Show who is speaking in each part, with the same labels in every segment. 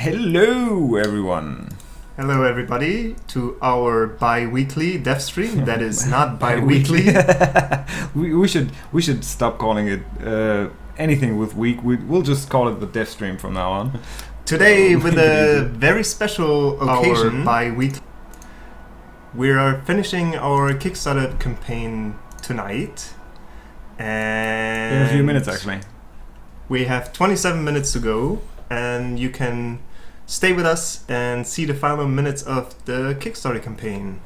Speaker 1: Hello, everyone.
Speaker 2: Hello, everybody, to our bi-weekly dev stream. That is not bi-weekly.
Speaker 1: we should stop calling it anything with week. We'll just call it the dev stream from now on.
Speaker 2: Today, with a very special occasion, bi-weekly, we are finishing our Kickstarter campaign tonight. And
Speaker 1: in a few minutes, actually.
Speaker 2: We have 27 minutes to go, and you can stay with us and see the final minutes of the Kickstarter campaign.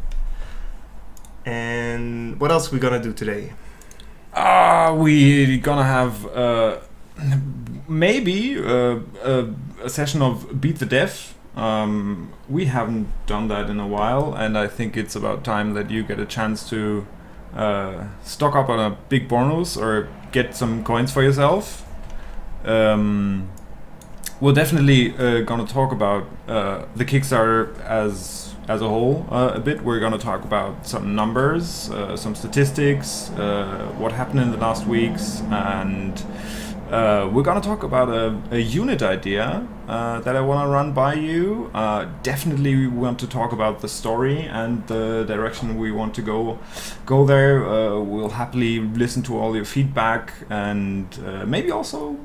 Speaker 2: And what else are we gonna do today?
Speaker 1: We're gonna have maybe a session of Beat the Dev. We haven't done that in a while, and I think it's about time that you get a chance to stock up on a big bonus or get some coins for yourself. We're definitely going to talk about the Kickstarter as a whole a bit. We're going to talk about some numbers, some statistics, what happened in the last weeks, and we're going to talk about a unit idea that I want to run by you. Definitely we want to talk about the story and the direction we want to go there. We'll happily listen to all your feedback and maybe also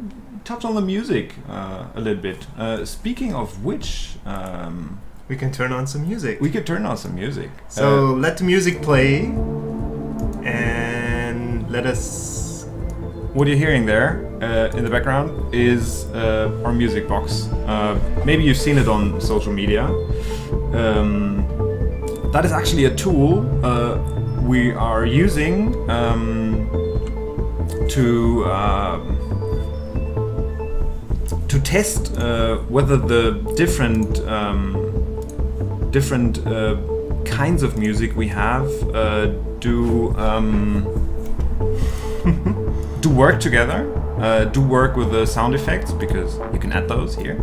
Speaker 1: touch on the music a little bit. Speaking of which,
Speaker 2: we can turn on some music.
Speaker 1: We could turn on some music.
Speaker 2: So let the music play and let us...
Speaker 1: What you're hearing there in the background is our music box. Maybe you've seen it on social media. That is actually a tool we are using to test whether the different kinds of music we have do work together, do work with the sound effects, because you can add those here.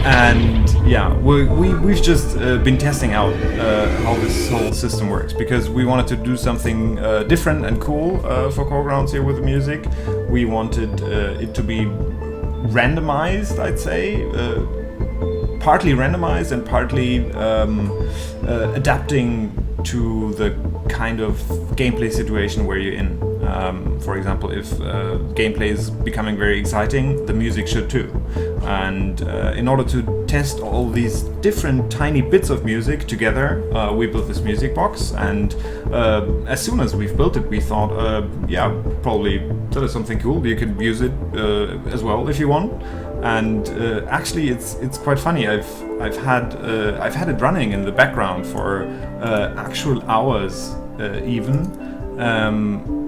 Speaker 1: And yeah, we've just been testing out how this whole system works, because we wanted to do something different and cool for Core here with the music. We wanted it to be randomized, I'd say, partly randomized and partly adapting to the kind of gameplay situation where you're in. For example, if gameplay is becoming very exciting, the music should too. And in order to test all these different tiny bits of music together, we built this music box. And as soon as we've built it, we thought, yeah, probably that is something cool. You can use it as well if you want. And actually, it's quite funny. I've had it running in the background for actual hours, even,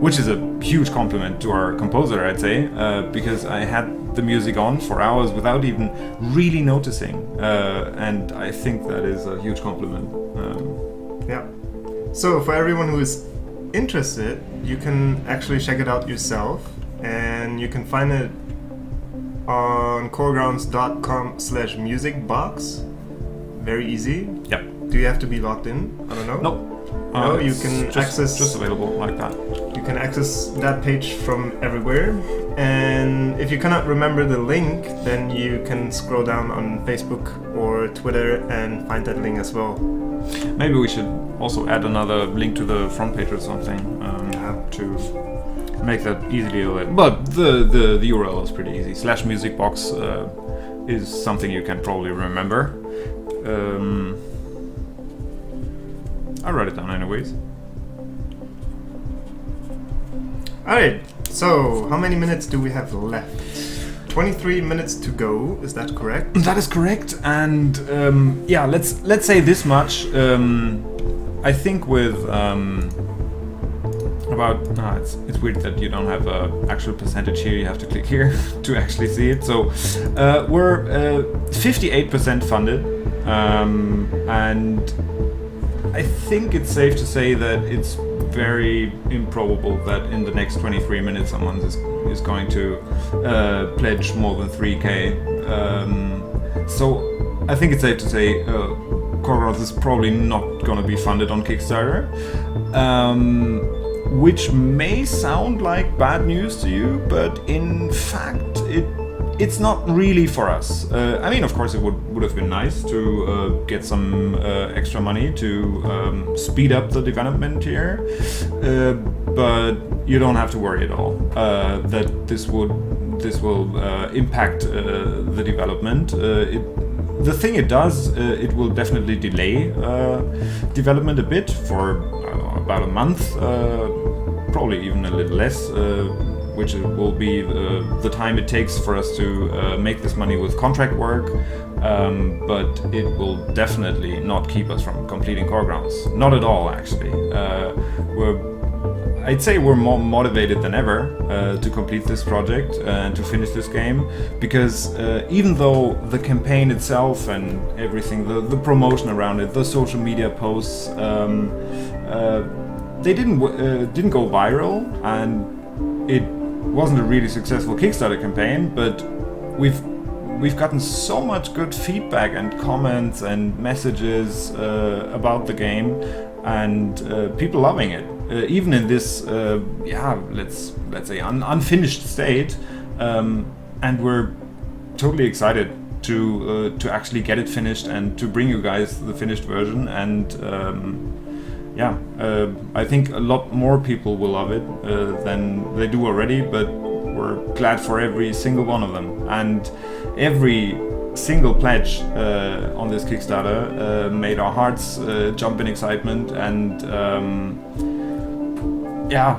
Speaker 1: which is a huge compliment to our composer, I'd say, because I had the music on for hours without even really noticing, and I think that is a huge compliment.
Speaker 2: Yeah. So for everyone who is interested, you can actually check it out yourself, and you can find it on coregrounds.com/musicbox. Very easy.
Speaker 1: Yep.
Speaker 2: Do you have to be logged in? I don't know.
Speaker 1: No.
Speaker 2: No, you can access...
Speaker 1: Just available like that.
Speaker 2: You can access that page from everywhere. And if you cannot remember the link, then you can scroll down on Facebook or Twitter and find that link as well.
Speaker 1: Maybe we should also add another link to the front page or something to make that easily available. But the URL is pretty easy. /musicbox is something you can probably remember. I'll write it down anyways.
Speaker 2: Alright, so how many minutes do we have left? 23 minutes to go, is that correct?
Speaker 1: That is correct, and yeah, let's say this much. I think with it's weird that you don't have an actual percentage here. You have to click here to actually see it. So we're 58% funded, and I think it's safe to say that it's very improbable that in the next 23 minutes someone is going to pledge more than 3k. So I think it's safe to say Core is probably not going to be funded on Kickstarter. which may sound like bad news to you, but in fact it's not really for us. I mean, of course, it would have been nice to get some extra money to speed up the development here, but you don't have to worry at all that this will impact the development. The thing it does, it will definitely delay development a bit for about a month, probably even a little less, which will be the time it takes for us to make this money with contract work, but it will definitely not keep us from completing Core Grounds. Not at all, actually. I'd say we're more motivated than ever to complete this project and to finish this game, because even though the campaign itself and everything, the promotion around it, the social media posts, they didn't go viral, and it wasn't a really successful Kickstarter campaign, but we've gotten so much good feedback and comments and messages about the game, and people loving it. Even in this, let's say unfinished state, and we're totally excited to actually get it finished and to bring you guys the finished version. And I think a lot more people will love it than they do already. But we're glad for every single one of them, and every single pledge on this Kickstarter made our hearts jump in excitement, and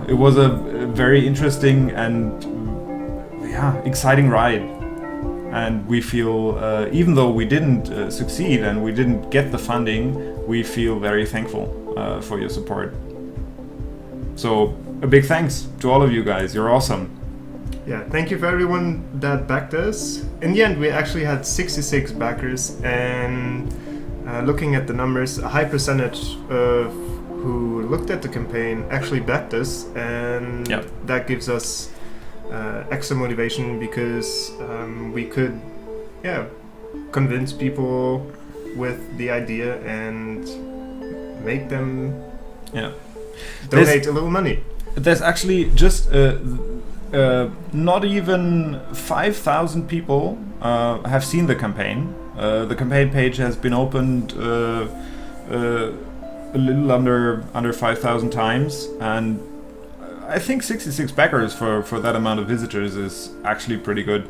Speaker 1: it was a very interesting and exciting ride. And we feel, even though we didn't succeed and we didn't get the funding, we feel very thankful for your support. So a big thanks to all of you guys. You're awesome.
Speaker 2: Yeah, thank you for everyone that backed us. In the end, we actually had 66 backers, and looking at the numbers, a high percentage of who looked at the campaign actually backed us, and that gives us extra motivation, because we could convince people with the idea and make them donate a little money.
Speaker 1: There's actually just not even 5,000 people have seen the campaign. The campaign page has been opened a little under 5,000 times, and I think 66 backers for that amount of visitors is actually pretty good.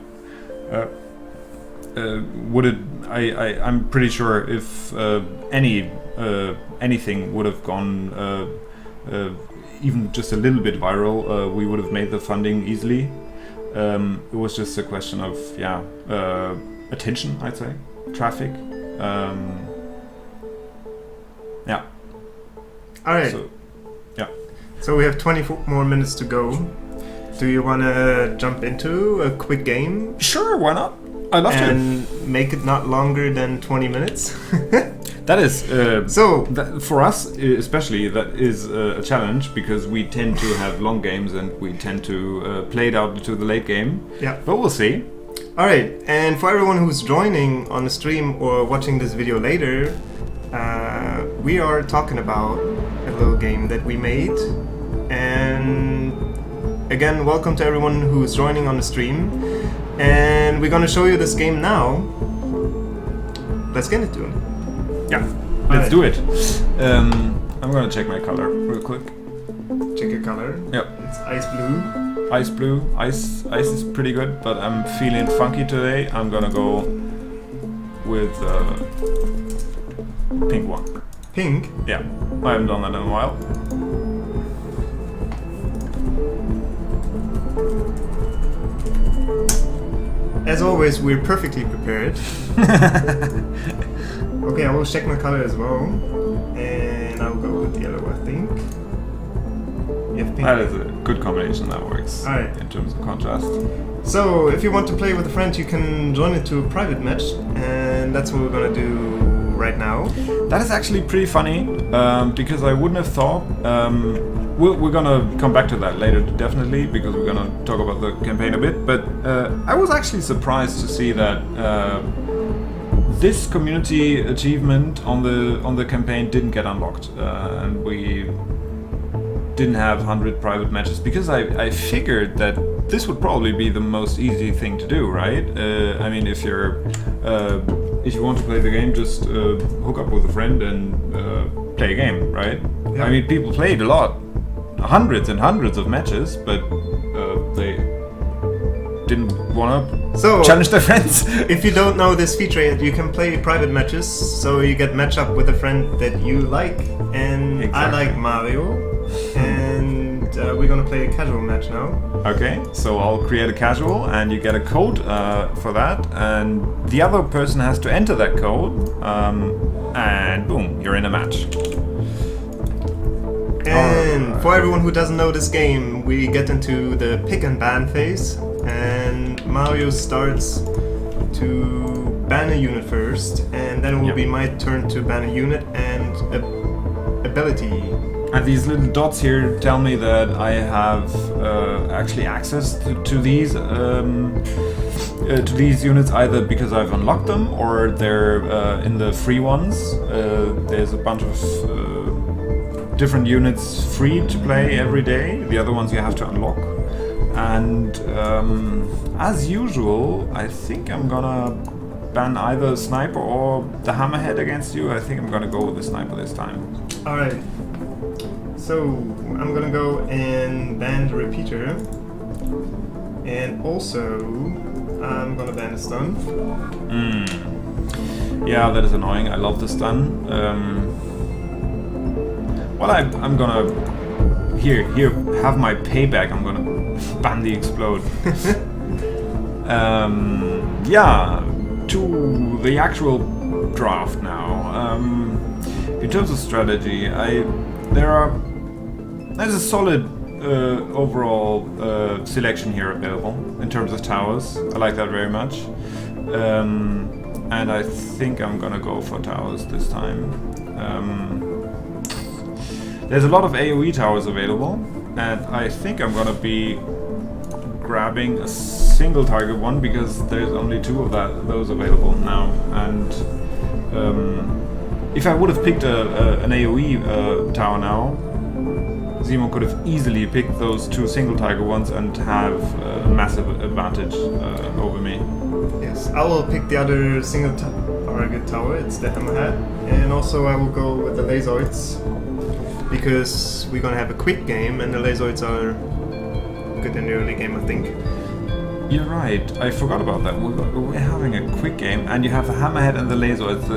Speaker 1: I'm pretty sure if anything would have gone even just a little bit viral, we would have made the funding easily. It was just a question of attention, I'd say, traffic.
Speaker 2: All right. So we have 24 more minutes to go. Do you want to jump into a quick game?
Speaker 1: Sure, why not? I'd love to.
Speaker 2: And make it not longer than 20 minutes?
Speaker 1: That is, for us especially, that is a challenge, because we tend to have long games and we tend to play it out to the late game.
Speaker 2: Yeah.
Speaker 1: But we'll see.
Speaker 2: All right, and for everyone who's joining on the stream or watching this video later, we are talking about a little game that we made. And again, welcome to everyone who's joining on the stream. And we're gonna show you this game now. Let's get into it.
Speaker 1: Yeah, let's do it. I'm gonna check my color real quick.
Speaker 2: Check your color.
Speaker 1: Yep.
Speaker 2: It's ice blue.
Speaker 1: Ice blue. Ice is pretty good, but I'm feeling funky today. I'm gonna go with pink one.
Speaker 2: Pink?
Speaker 1: Yeah, I haven't done that in a while.
Speaker 2: As always, we're perfectly prepared. Okay, I will check my color as well. And I'll go with yellow, I think. You have pink.
Speaker 1: That is a good combination, that works.
Speaker 2: Alright.
Speaker 1: In terms of contrast.
Speaker 2: So, if you want to play with a friend, you can join it to a private match. And that's what we're gonna do right now.
Speaker 1: That is actually pretty funny, because I wouldn't have thought. We're gonna come back to that later, definitely, because we're gonna talk about the campaign a bit. But I was actually surprised to see that this community achievement on the campaign didn't get unlocked, and didn't have 100 private matches because I figured that this would probably be the most easy thing to do, right? I mean, if you want to play the game, just hook up with a friend and play a game, right?
Speaker 2: Yeah.
Speaker 1: I mean, people played a lot, hundreds and hundreds of matches, but they didn't want to challenge their friends.
Speaker 2: If you don't know this feature yet, you can play private matches, so you get match up with a friend that you like, and
Speaker 1: Exactly.
Speaker 2: I like Mario, and we're gonna play a casual match now.
Speaker 1: Okay, so I'll create a casual, and you get a code for that, and the other person has to enter that code, and boom, you're in a match.
Speaker 2: And for everyone who doesn't know this game, we get into the pick and ban phase, and Mario starts to ban a unit first, and then it will be my turn to ban a unit and ability.
Speaker 1: And these little dots here tell me that I have actually access to these units either because I've unlocked them or they're in the free ones. There's a bunch of different units free to play every day. The other ones you have to unlock. And as usual, I think I'm gonna ban either a sniper or the hammerhead against you. I think I'm gonna go with the sniper this time.
Speaker 2: Alright. So I'm gonna go and ban the repeater. And also I'm gonna ban the stun.
Speaker 1: Yeah, that is annoying. I love the stun. Well, I'm gonna here have my payback. I'm gonna ban the explode. Yeah, to the actual draft now. In terms of strategy, there's a solid overall selection here available in terms of towers. I like that very much, and I think I'm gonna go for towers this time. There's a lot of AoE towers available, and I think I'm gonna be grabbing a single target one because there's only two of those available now. And if I would have picked an AoE tower now, Zemo could have easily picked those two single target ones and have a massive advantage over me.
Speaker 2: Yes, I will pick the other single target tower, it's the hammerhead, and also I will go with the lazoids because we're gonna have a quick game and the lazoids are good in the early game, I think.
Speaker 1: You're right, I forgot about that. We're having a quick game and you have the hammerhead and the lazoids.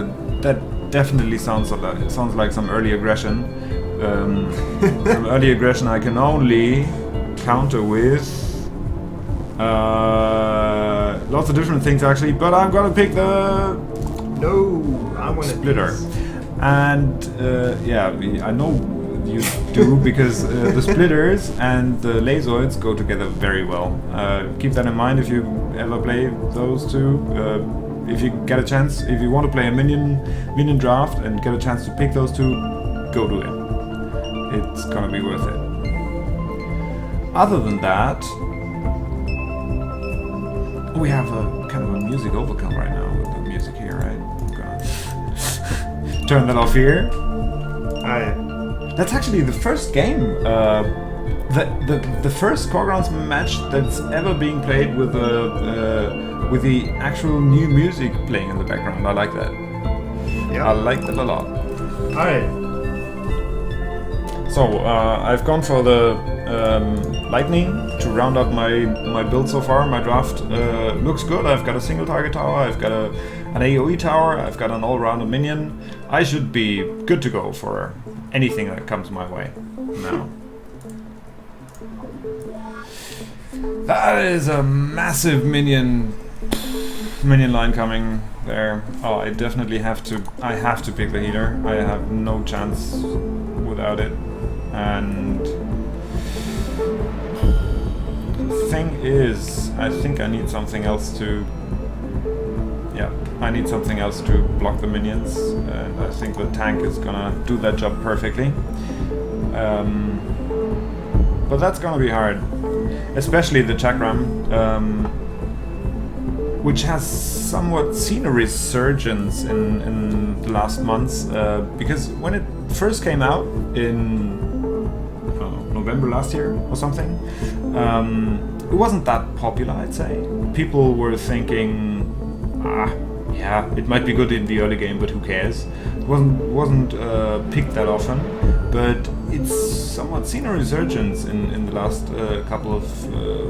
Speaker 1: That definitely sounds like some early aggression. Some early aggression I can only counter with lots of different things actually, but I'm gonna pick the
Speaker 2: I want
Speaker 1: splitter. And yeah, I know you do because the splitters and the lazoids go together very well. Keep that in mind if you ever play those two. If you get a chance, if you want to play a minion draft and get a chance to pick those two, go do it. It's gonna be worth it. Other than that, we have a kind of a music overkill right now with the music here, right? I'm gonna turn that off here. That's actually the first game, the first Core Grounds match that's ever being played with the actual new music playing in the background. I like that.
Speaker 2: Yeah.
Speaker 1: I like that a lot.
Speaker 2: Alright.
Speaker 1: So I've gone for the lightning to round out my build so far. My draft looks good. I've got a single target tower, I've got an AoE tower, I've got an all-rounder minion. I should be good to go for anything that comes my way now. That is a massive minion line coming there. Oh, I definitely have to pick the healer. I have no chance without it. And the thing is, I think I need something else to block the minions, and I think the tank is gonna do that job perfectly. But that's gonna be hard, especially the chakram, which has somewhat seen a resurgence in the last months, because when it first came out in November last year or something. It wasn't that popular, I'd say. People were thinking, yeah, it might be good in the early game, but who cares? It wasn't picked that often, but it's somewhat seen a resurgence in the last couple of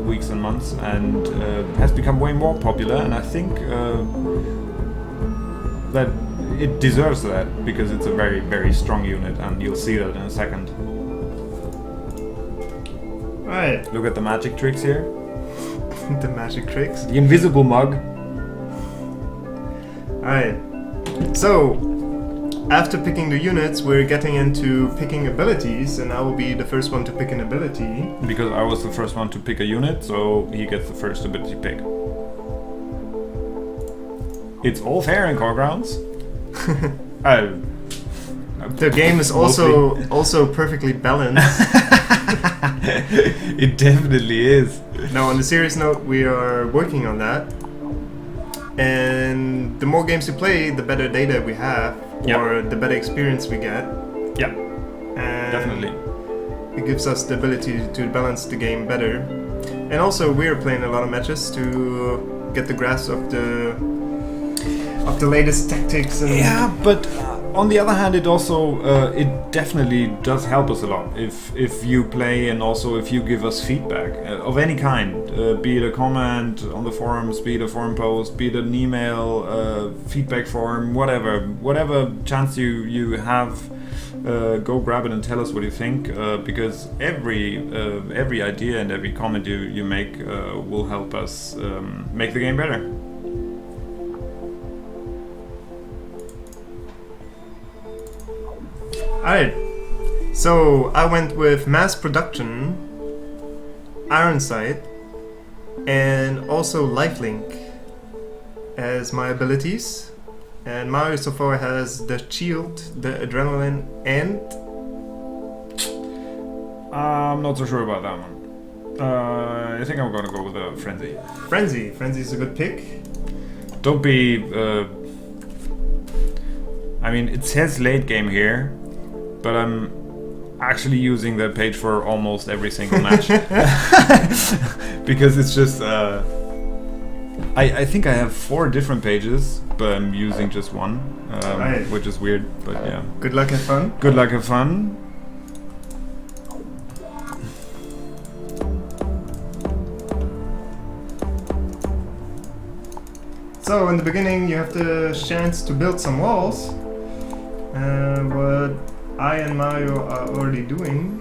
Speaker 1: weeks and months, and has become way more popular. And I think that it deserves that, because it's a very, very strong unit, and you'll see that in a second.
Speaker 2: Right.
Speaker 1: Look at the magic tricks here.
Speaker 2: The magic tricks.
Speaker 1: The invisible mug.
Speaker 2: Alright. So, after picking the units, we're getting into picking abilities, and I will be the first one to pick an ability.
Speaker 1: Because I was the first one to pick a unit, so he gets the first ability pick. It's all fair in Core Grounds.
Speaker 2: The game is also perfectly balanced.
Speaker 1: It definitely is.
Speaker 2: Now, on a serious note, we are working on that. And the more games we play, the better data we have, or the better experience we get.
Speaker 1: Yeah,
Speaker 2: And
Speaker 1: definitely.
Speaker 2: it gives us the ability to balance the game better. And also, we're playing a lot of matches to get the grasp of the latest tactics. And
Speaker 1: Yeah, but on the other hand, it also it definitely does help us a lot if you play, and also if you give us feedback of any kind, be it a comment on the forums, be it a forum post, be it an email, feedback form, whatever chance you have. Go grab it and tell us what you think, because every idea and every comment you make will help us make the game better.
Speaker 2: Alright, so I went with mass production, iron sight, and also lifelink as my abilities. And Mario so far has the shield, the adrenaline, and
Speaker 1: I'm not so sure about that one. I think I'm gonna go with a frenzy.
Speaker 2: frenzy. Frenzy is a good pick.
Speaker 1: Don't be. I mean, it says late game here, but I'm actually using that page for almost every single match. Because it's just. I think I have 4 different pages, but I'm using just one,
Speaker 2: Right.
Speaker 1: which is weird, but yeah.
Speaker 2: Good luck and fun.
Speaker 1: Good luck and fun.
Speaker 2: So in the beginning you have the chance to build some walls, what I and Mario are already doing.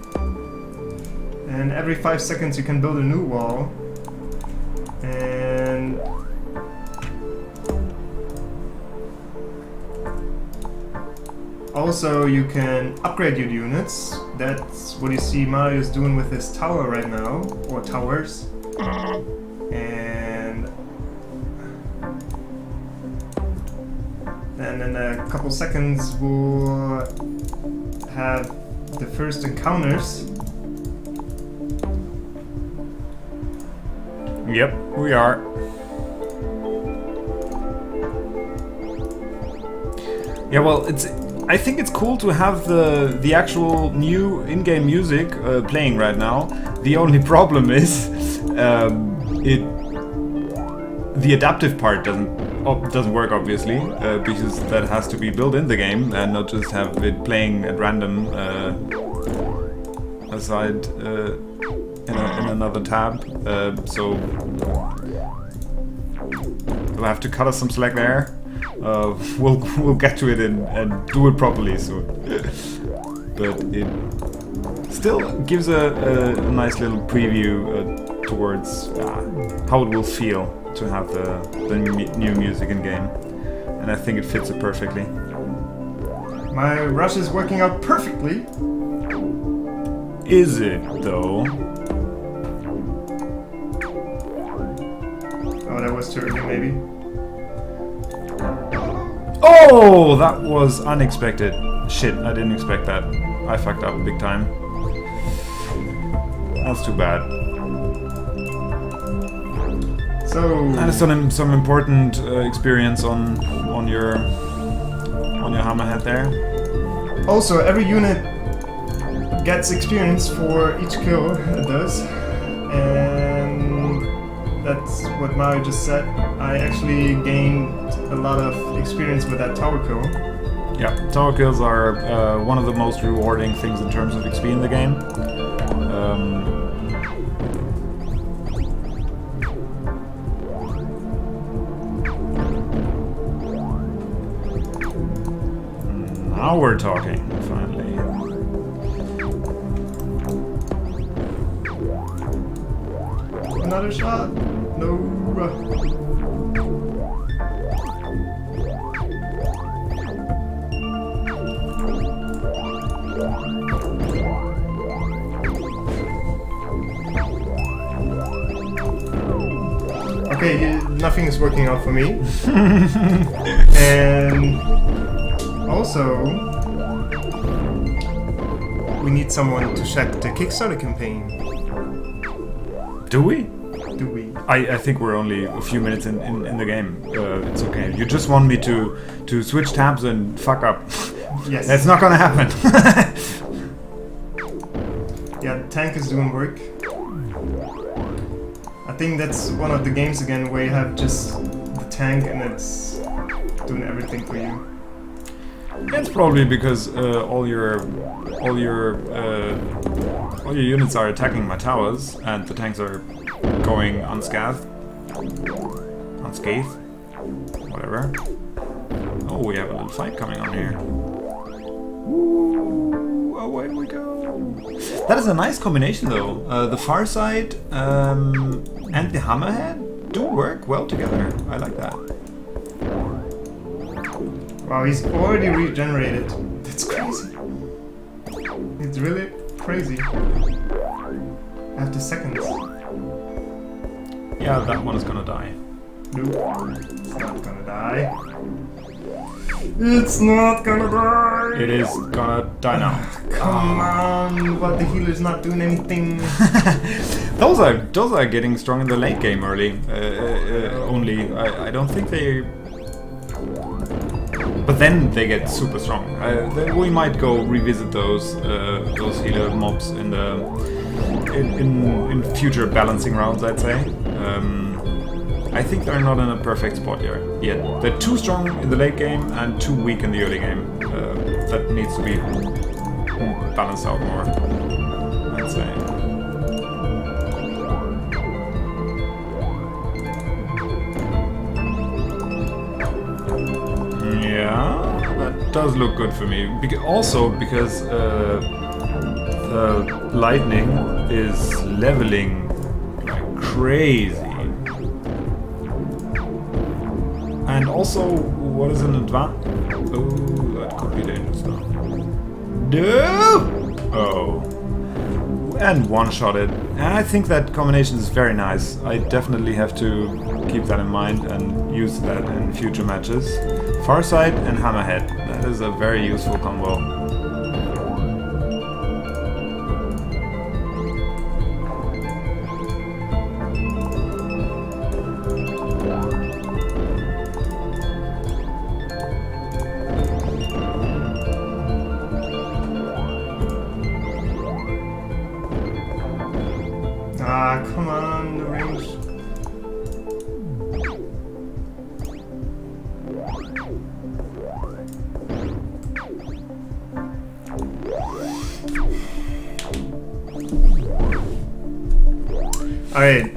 Speaker 2: And every 5 seconds you can build a new wall. And also you can upgrade your units. That's what you see Mario's doing with his tower right now, or towers. And then in a couple seconds we'll have the first encounters.
Speaker 1: Yep, we are. Yeah, well, I think it's cool to have the actual new in-game music playing right now. The only problem is the adaptive part doesn't work, obviously, because that has to be built in the game and not just have it playing at random aside in another tab. So we'll have to cut us some slack there. We'll get to it and do it properly soon. But it still gives a nice little preview towards how it will feel to have the new music in game, and I think it fits it perfectly.
Speaker 2: My rush is working out perfectly.
Speaker 1: Is it though?
Speaker 2: Oh, that was too early, maybe.
Speaker 1: Oh, that was unexpected. Shit, I didn't expect that. I fucked up big time. That's too bad.
Speaker 2: So
Speaker 1: And some important experience on your hammerhead there.
Speaker 2: also every unit gets experience for each kill it does, and that's what Mario just said. I actually gained a lot of experience with that tower kill.
Speaker 1: Yeah, tower kills are one of the most rewarding things in terms of XP in the game. Now we're talking, finally.
Speaker 2: Another shot? No. Okay, nothing is working out for me. And also, we need someone to check the Kickstarter campaign.
Speaker 1: Do we?
Speaker 2: Do we?
Speaker 1: I think we're only a few minutes in the game. It's okay. You just want me to switch tabs and fuck up.
Speaker 2: Yes.
Speaker 1: That's not gonna happen.
Speaker 2: Yeah, the tank is doing work. I think that's one of the games again where you have just the tank and it's doing everything for you.
Speaker 1: That's probably because all your units are attacking my towers, and the tanks are going unscathed, whatever. Oh, we have a little fight coming on here. Ooh, away we go. That is a nice combination, though. The far side and the hammerhead do work well together. I like that.
Speaker 2: Wow, he's already regenerated. That's crazy. It's really crazy. After seconds.
Speaker 1: Yeah, that one is gonna die.
Speaker 2: Nope. It's not gonna die. It's not gonna die!
Speaker 1: It is gonna die now.
Speaker 2: Come on, but the healer's not doing anything.
Speaker 1: Those are getting strong in the late game early. Only I don't think they. But then they get super strong. We might go revisit those healer mobs in future balancing rounds, I'd say. I think they're not in a perfect spot yet. They're too strong in the late game and too weak in the early game. That needs to be balanced out more, I'd say. Yeah, that does look good for me. Also because the lightning is leveling like crazy. And also, what is an advantage? Oh, that could be dangerous now. No! Oh. And one-shotted. And I think that combination is very nice. I definitely have to keep that in mind and use that in future matches. Farsight and Hammerhead. That is a very useful combo.
Speaker 2: Ah, come on, the range. Alright.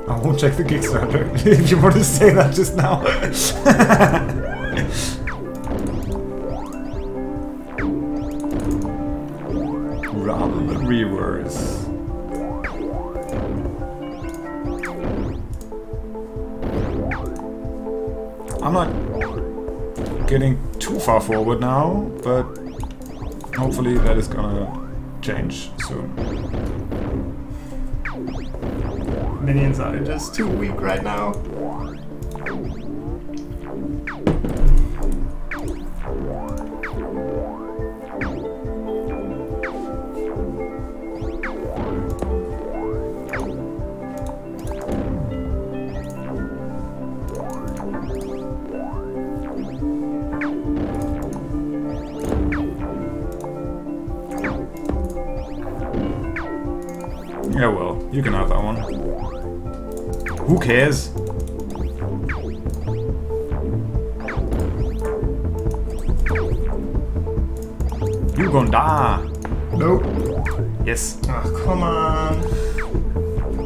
Speaker 1: I won't check the Kickstarter if you want to say that just now. Rather than reverse. I'm not getting too far forward now, but hopefully that is gonna change soon.
Speaker 2: Minions are just too weak right now.
Speaker 1: Yeah, well, you can have that one. Who cares? You gonna die.
Speaker 2: Nope.
Speaker 1: Yes.
Speaker 2: Oh, come on.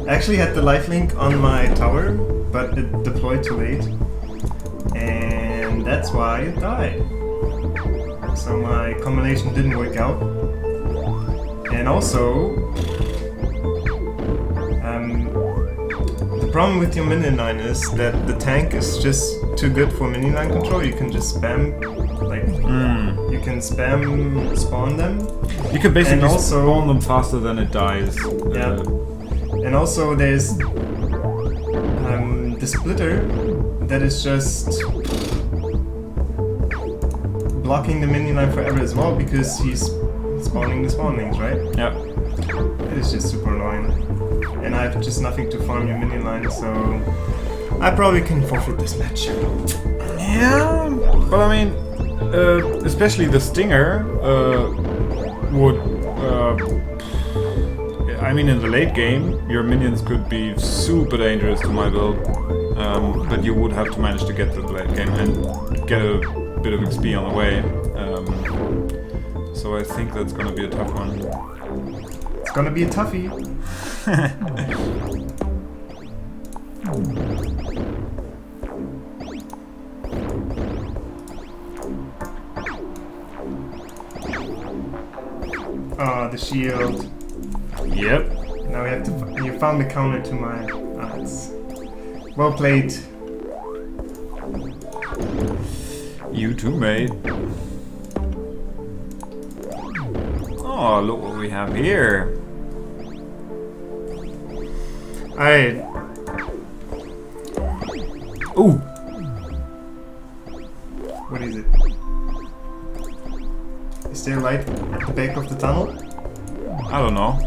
Speaker 2: I actually had the lifelink on my tower, but it deployed too late. And that's why it died. So my combination didn't work out. And also, the problem with your minion line is that the tank is just too good for minion line control. You can just spam, like, you can spam spawn them.
Speaker 1: You can basically
Speaker 2: And also-
Speaker 1: spawn them faster than it dies.
Speaker 2: Yeah. And also there's the splitter that is just blocking the minion line forever as well because he's spawning the spawnlings, right?
Speaker 1: Yeah.
Speaker 2: It is just super annoying. And I have just nothing to farm your minion line, so I probably can forfeit this match.
Speaker 1: Yeah, but I mean, especially the Stinger would. I mean, in the late game, your minions could be super dangerous to my build, but you would have to manage to get to the late game and get a bit of XP on the way. So I think that's gonna be a tough one.
Speaker 2: It's gonna be a toughie. Ah, the shield.
Speaker 1: Yep.
Speaker 2: Now we have to. You found the counter to my. It's well played.
Speaker 1: You too, mate. Oh, look what we have here.
Speaker 2: Alright.
Speaker 1: Ooh.
Speaker 2: What is it? Is there light at the back of the tunnel?
Speaker 1: I don't know.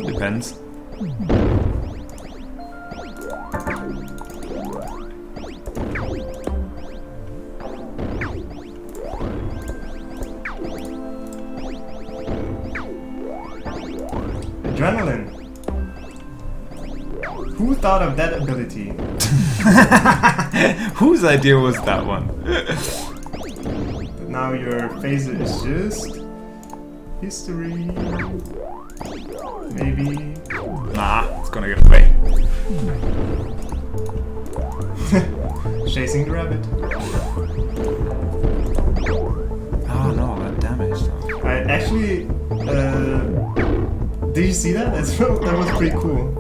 Speaker 1: Depends.
Speaker 2: Adrenaline. Who thought of that ability?
Speaker 1: Whose idea was that one?
Speaker 2: But now your phaser is just history. Maybe.
Speaker 1: Nah, it's gonna get away.
Speaker 2: Chasing the rabbit.
Speaker 1: Oh no, that damage though.
Speaker 2: I actually. Did you see that? That was pretty cool.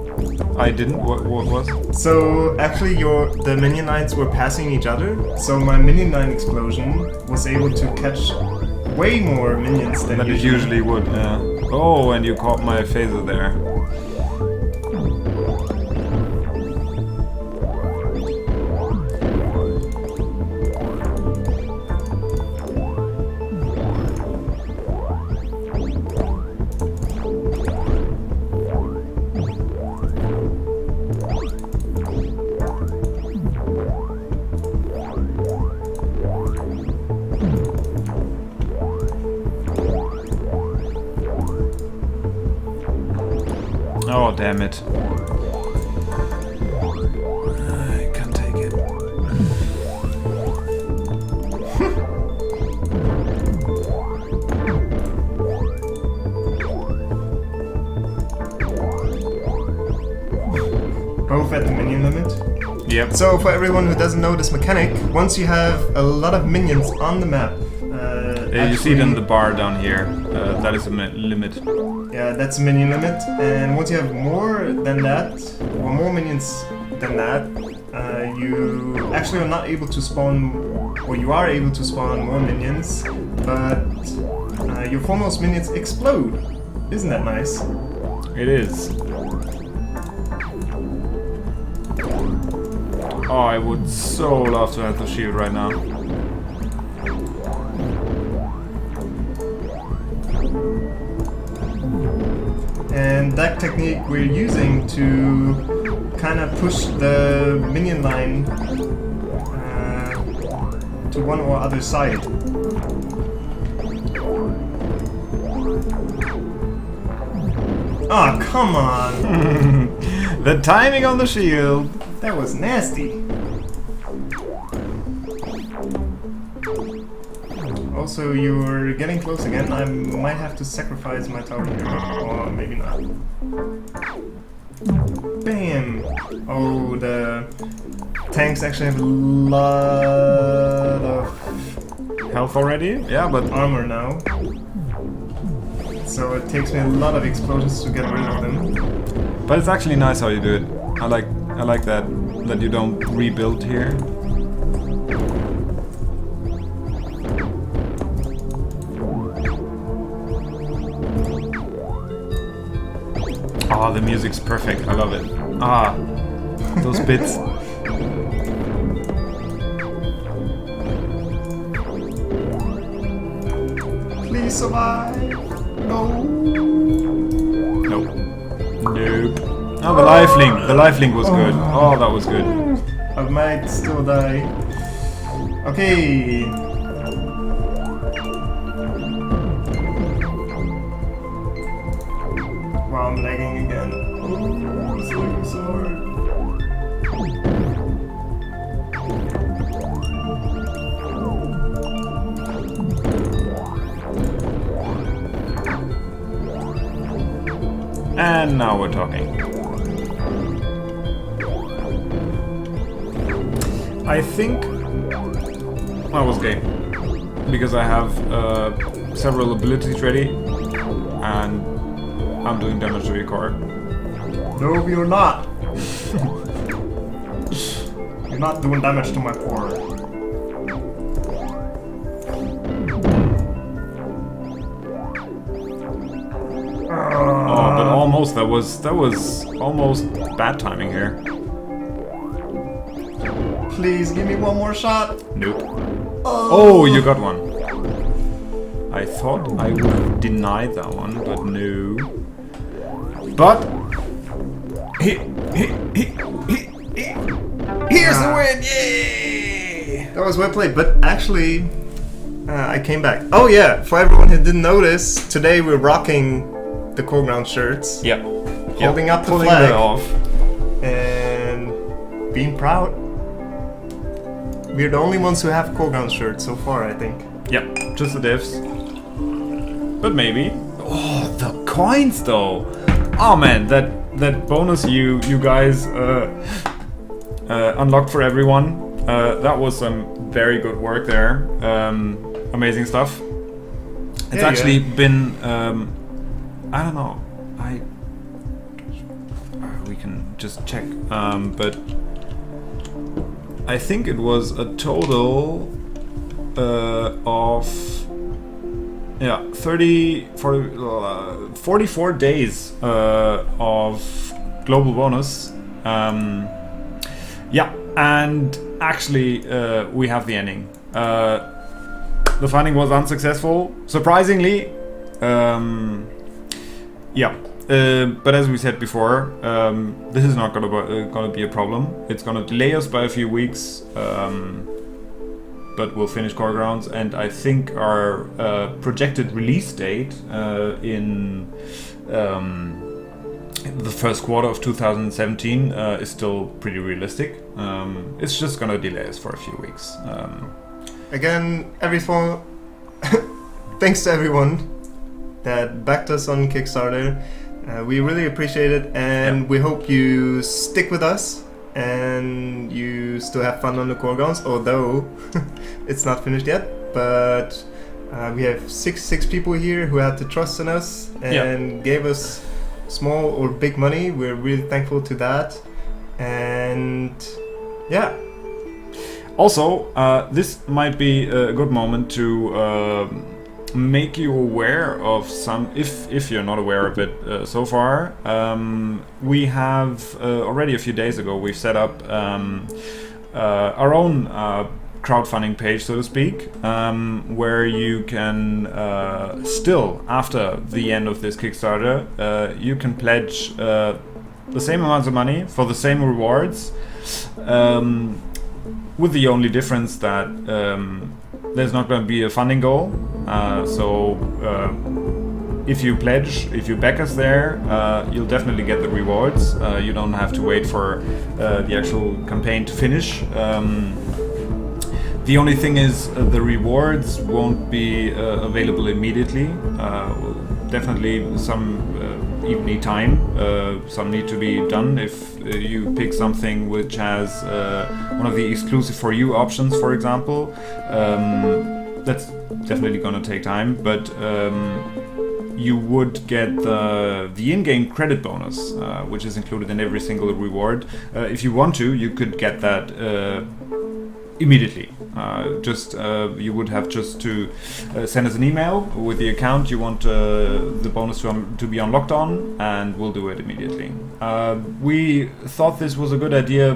Speaker 1: I didn't. What was?
Speaker 2: So actually, the minion lines were passing each other. So my minion line explosion was able to catch way more minions than
Speaker 1: That it usually would. Yeah. Oh, and you caught my phaser there. Oh, damn it. I can't take it.
Speaker 2: both at the minion limit.
Speaker 1: Yep.
Speaker 2: So for everyone who doesn't know this mechanic, once you have a lot of minions on the map,
Speaker 1: You see it in the bar down here. That is a limit.
Speaker 2: yeah, that's a minion limit. And once you have more than that, or more minions than that, you actually are not able to spawn, or you are able to spawn more minions, but your foremost minions explode. Isn't that nice?
Speaker 1: It is. Oh, I would so love to have the shield right now.
Speaker 2: And that technique we're using to kind of push the minion line to one or other side. Oh, come on.
Speaker 1: The timing on the shield.
Speaker 2: That was nasty. Also, you're getting close again. I might have to sacrifice my tower here. Or maybe not. Bam! Oh, the tanks actually have a lot of
Speaker 1: Health already? Yeah, but
Speaker 2: armor now. So it takes me a lot of explosions to get rid of them.
Speaker 1: but it's actually nice how you do it. I like that you don't rebuild here. Oh, the music's perfect. I love it. Ah, those bits.
Speaker 2: Please survive! No!
Speaker 1: Nope. Nope. Oh, the lifelink. The lifelink was good. Oh, that was good.
Speaker 2: I might still die. Okay. Wow, I'm lagging again. Oh, slippery sword.
Speaker 1: And now we're talking. I think I was game because I have several abilities ready, and I'm doing damage to your car.
Speaker 2: No, you're not. You're not doing damage to my core.
Speaker 1: Oh, but almost that was almost bad timing here.
Speaker 2: Please give me one more shot.
Speaker 1: Nope. Oh, you got one. I thought I would deny that one, but no. But here's the win! Yay!
Speaker 2: That was well played, but actually, I came back. Oh yeah, for everyone who didn't notice, today we're rocking the Coreground shirts.
Speaker 1: Yep.
Speaker 2: Holding up the
Speaker 1: Pulling
Speaker 2: flag.
Speaker 1: it off.
Speaker 2: And being proud. We're the only ones who have Coreground shirts so far, I think.
Speaker 1: Yep, just the divs. But maybe. Oh, the coins though. Oh man, that bonus you guys unlocked for everyone. That was some very good work there. Amazing stuff. It's actually been I don't know. We can just check. But I think it was a total of 44 days of global bonus. Yeah, and actually we have the ending. The funding was unsuccessful, surprisingly. Yeah, but as we said before, this is not gonna be a problem. It's gonna delay us by a few weeks, but we'll finish Core Grounds, and I think our projected release date in the first quarter of 2017 is still pretty realistic. It's just gonna delay us for a few weeks.
Speaker 2: Again, thanks to everyone that backed us on Kickstarter. We really appreciate it, and we hope you stick with us and you still have fun on the Core Grounds, although it's not finished yet. But we have six people here who had to trust in us and gave us small or big money. We're really thankful to that. And yeah.
Speaker 1: Also, this might be a good moment to make you aware of some, if you're not aware of it so far. We have already a few days ago we've set up our own crowdfunding page, so to speak, where you can still, after the end of this Kickstarter, you can pledge the same amounts of money for the same rewards, with the only difference that if you pledge, if you back us there, you'll definitely get the rewards. You don't have to wait for the actual campaign to finish. The only thing is the rewards won't be available immediately. Definitely some even need time. Some need to be done if you pick something which has one of the exclusive for you options, for example. That's definitely gonna take time, but you would get the in-game credit bonus, which is included in every single reward. If you want to, you could get that immediately. You would have just to send us an email with the account you want the bonus to be unlocked on, and we'll do it immediately. We thought this was a good idea,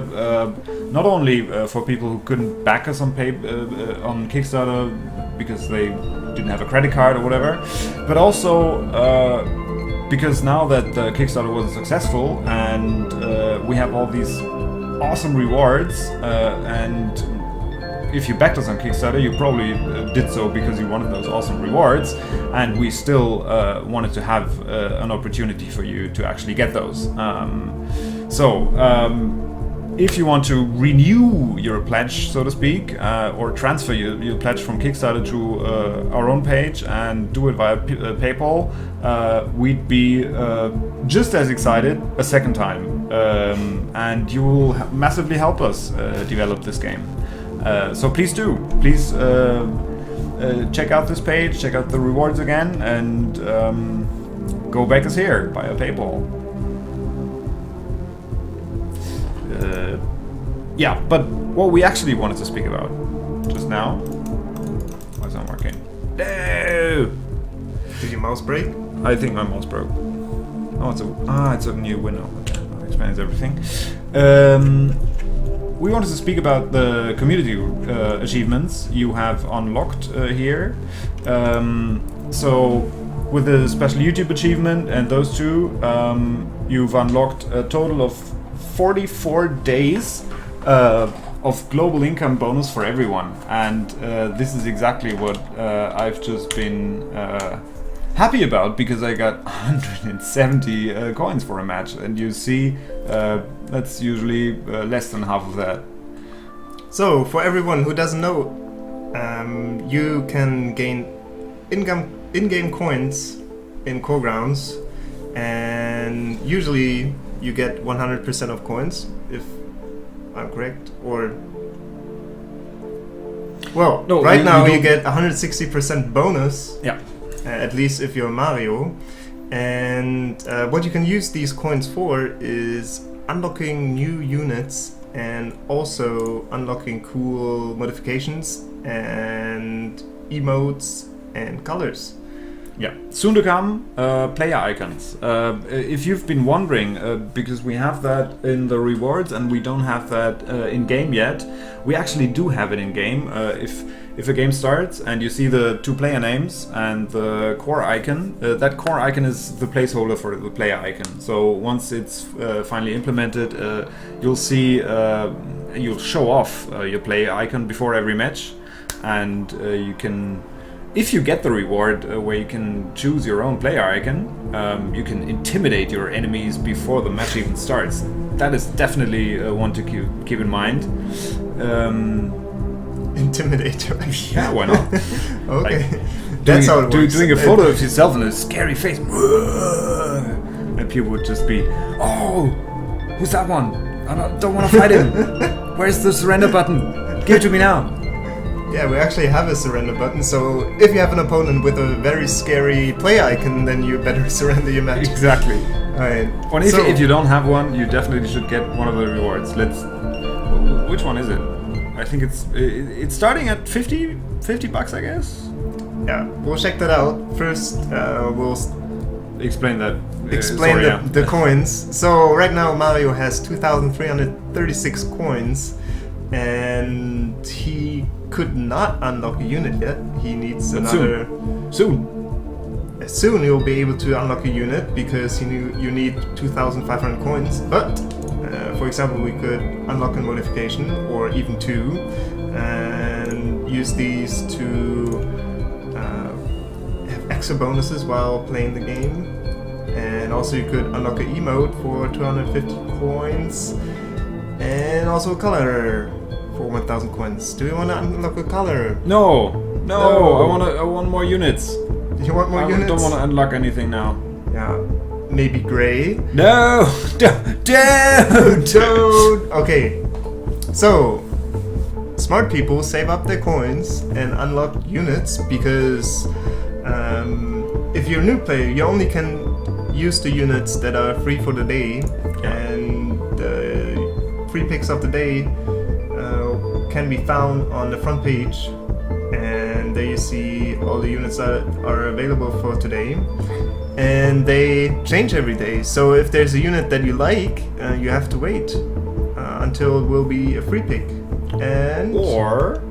Speaker 1: not only for people who couldn't back us on Kickstarter because they didn't have a credit card or whatever, but also because now that the Kickstarter wasn't successful and we have all these awesome rewards, and if you backed us on Kickstarter, you probably did so because you wanted those awesome rewards, and we still wanted to have an opportunity for you to actually get those. If you want to renew your pledge, so to speak, or transfer your pledge from Kickstarter to our own page and do it via PayPal, we'd be just as excited a second time, and you will massively help us develop this game. So please do. Please check out this page, check out the rewards again, and go back us here via PayPal. Yeah, but what we actually wanted to speak about just now. Why is it not working? No!
Speaker 2: Did your mouse break?
Speaker 1: I think my mouse broke. Oh, it's a new window. Okay, that explains everything. We wanted to speak about the community achievements you have unlocked here. So, with the special YouTube achievement and those two, you've unlocked a total of 44 days of global income bonus for everyone. And this is exactly what I've just been happy about, because I got 170 coins for a match, and you see that's usually less than half of that.
Speaker 2: So for everyone who doesn't know, you can gain in-game coins in Core Grounds, and usually you get 100% of coins, if I'm correct, or well, no, right now you get 160% bonus.
Speaker 1: Yeah.
Speaker 2: At least if you're Mario. And what you can use these coins for is unlocking new units and also unlocking cool modifications and emotes and colors.
Speaker 1: Yeah, soon to come, player icons. If you've been wondering, because we have that in the rewards and we don't have that in-game yet, we actually do have it in-game. If a game starts and you see the two player names and the core icon, that core icon is the placeholder for the player icon. So once it's finally implemented, you'll see, you'll show off your player icon before every match, and you can, if you get the reward where you can choose your own player icon, you can intimidate your enemies before the match even starts. That is definitely one to keep in mind.
Speaker 2: Intimidate your
Speaker 1: Yeah, why not?
Speaker 2: Okay.
Speaker 1: Like,
Speaker 2: That's how it works.
Speaker 1: Doing a photo of yourself in a scary face. And people would just be, oh, who's that one? I don't want to fight him. Where's the surrender button? Give it to me now.
Speaker 2: Yeah, we actually have a surrender button, so if you have an opponent with a very scary player icon, then you better surrender your match.
Speaker 1: Exactly.
Speaker 2: Alright.
Speaker 1: Well, if you don't have one, you definitely should get one of the rewards. Which one is it? I think it's starting at 50 bucks, I guess.
Speaker 2: Yeah, we'll check that out. First, we'll
Speaker 1: explain that.
Speaker 2: The coins. So right now Mario has 2,336 coins, and he could not unlock a unit yet. He needs another. Soon you'll be able to unlock a unit, because you need 2,500 coins. But for example, we could unlock a modification, or even two, and use these to have extra bonuses while playing the game. And also you could unlock an emote for 250 coins. And also a color for 1000 coins. Do you want to unlock a color?
Speaker 1: No. I want more units.
Speaker 2: You want more units?
Speaker 1: I don't want to unlock anything now.
Speaker 2: Yeah. Maybe gray?
Speaker 1: No! Don't!
Speaker 2: Okay. So, smart people save up their coins and unlock units because if you're a new player, you only can use the units that are free for the day, and the free picks of the day can be found on the front page, and there you see all the units that are available for today, and they change every day. So if there's a unit that you like, you have to wait until it will be a free pick, and
Speaker 1: or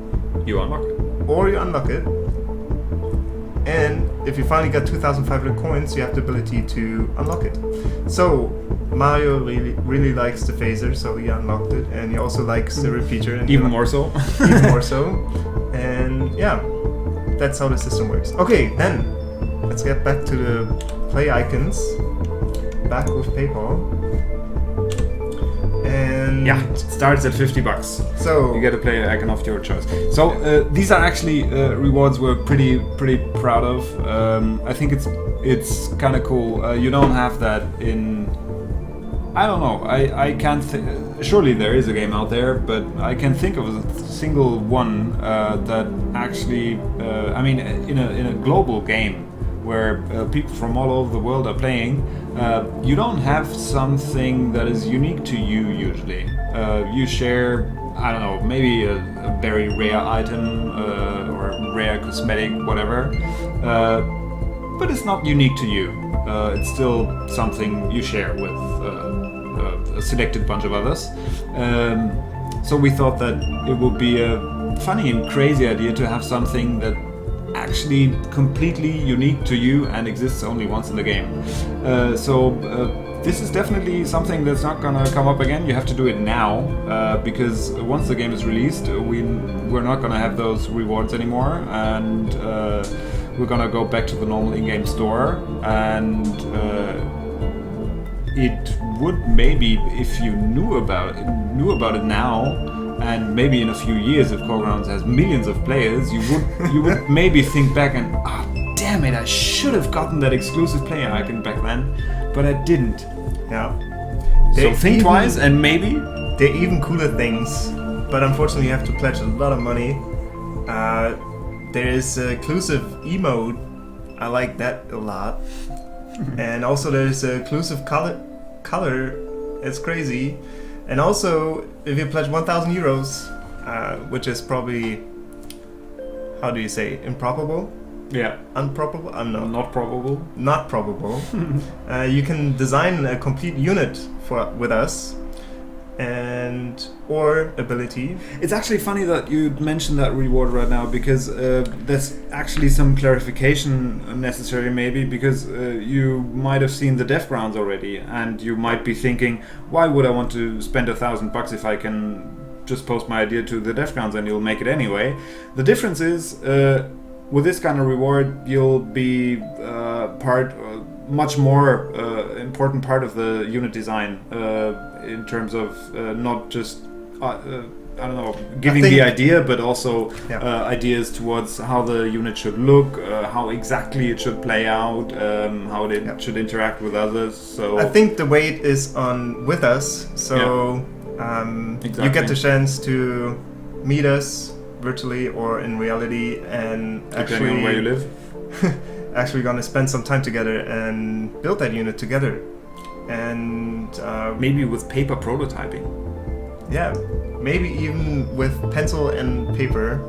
Speaker 1: you unlock it. And if you finally got 2,500 coins, you have the ability to unlock it. So Mario really likes the phaser, so he unlocked it, and he also likes the repeater. And even more so.
Speaker 2: Even more so. And yeah, that's how the system works. Okay, then let's get back to the play icons. Back with PayPal. And
Speaker 1: yeah, it starts at $50.
Speaker 2: So
Speaker 1: you get to play an icon of your choice. So these are actually rewards we're pretty proud of. I think it's kind of cool. You don't have that in. I don't know. I can't. Surely there is a game out there, but I can think of a single one that actually. I mean, in a global game where people from all over the world are playing, you don't have something that is unique to you usually. You share, I don't know, maybe a very rare item or a rare cosmetic, whatever, but it's not unique to you. It's still something you share with a selected bunch of others. So we thought that it would be a funny and crazy idea to have something that actually completely unique to you and exists only once in the game. This is definitely something that's not gonna come up again. You have to do it now because once the game is released, we're not gonna have those rewards anymore, and we're gonna go back to the normal in-game store. And it would maybe, if you knew about it now. And maybe in a few years, if Core Grounds has millions of players, you would maybe think back and, damn it, I should have gotten that exclusive player icon back then, but I didn't.
Speaker 2: Yeah.
Speaker 1: So think twice, and maybe
Speaker 2: there are even cooler things, but unfortunately you have to pledge a lot of money. There is an exclusive emote. I like that a lot. And also there's an exclusive color. It's crazy. And also, if you pledge 1,000 euros, which is probably, how do you say, improbable?
Speaker 1: Yeah.
Speaker 2: Unprobable?
Speaker 1: Not probable.
Speaker 2: Not probable. You can design a complete unit with us, or ability.
Speaker 1: It's actually funny that you mentioned that reward right now, because there's actually some clarification necessary maybe, because you might have seen the dev grounds already, and you might be thinking, why would I want to spend $1,000 if I can just post my idea to the dev grounds and you'll make it anyway? The difference is with this kind of reward you'll be much more important part of the unit design in terms of not just I don't know, giving the idea, but also ideas towards how the unit should look, how exactly it should play out, how it should interact with others. So
Speaker 2: I think the weight is on with us, so you get the chance to meet us virtually or in reality, and
Speaker 1: depending on where you live.
Speaker 2: Actually gonna spend some time together and build that unit together, and
Speaker 1: maybe with paper prototyping.
Speaker 2: Yeah, maybe even with pencil and paper.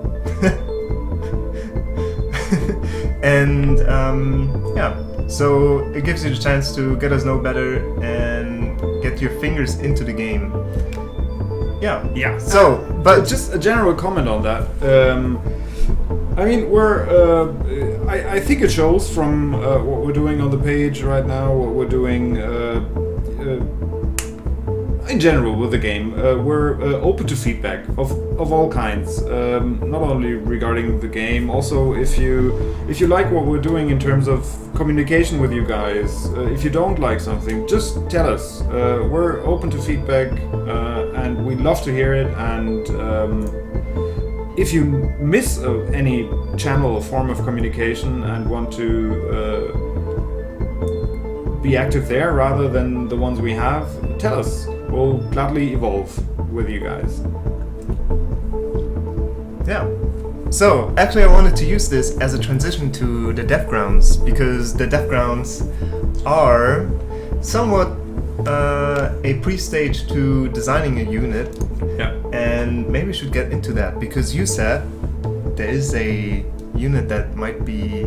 Speaker 2: And so it gives you the chance to get us know better and get your fingers into the game. Yeah.
Speaker 1: So, but just a general comment on that. I mean, I think it shows from what we're doing on the page right now, what we're doing. in general with the game, we're open to feedback of all kinds, not only regarding the game, also if you like what we're doing in terms of communication with you guys, if you don't like something, just tell us. We're open to feedback, and we love to hear it. And if you miss any channel or form of communication and want to be active there rather than the ones we have, tell us. We'll gladly evolve with you guys.
Speaker 2: Yeah. So, actually I wanted to use this as a transition to the dev grounds, because the dev grounds are somewhat a pre-stage to designing a unit.
Speaker 1: Yeah.
Speaker 2: And maybe we should get into that, because you said there is a unit that might be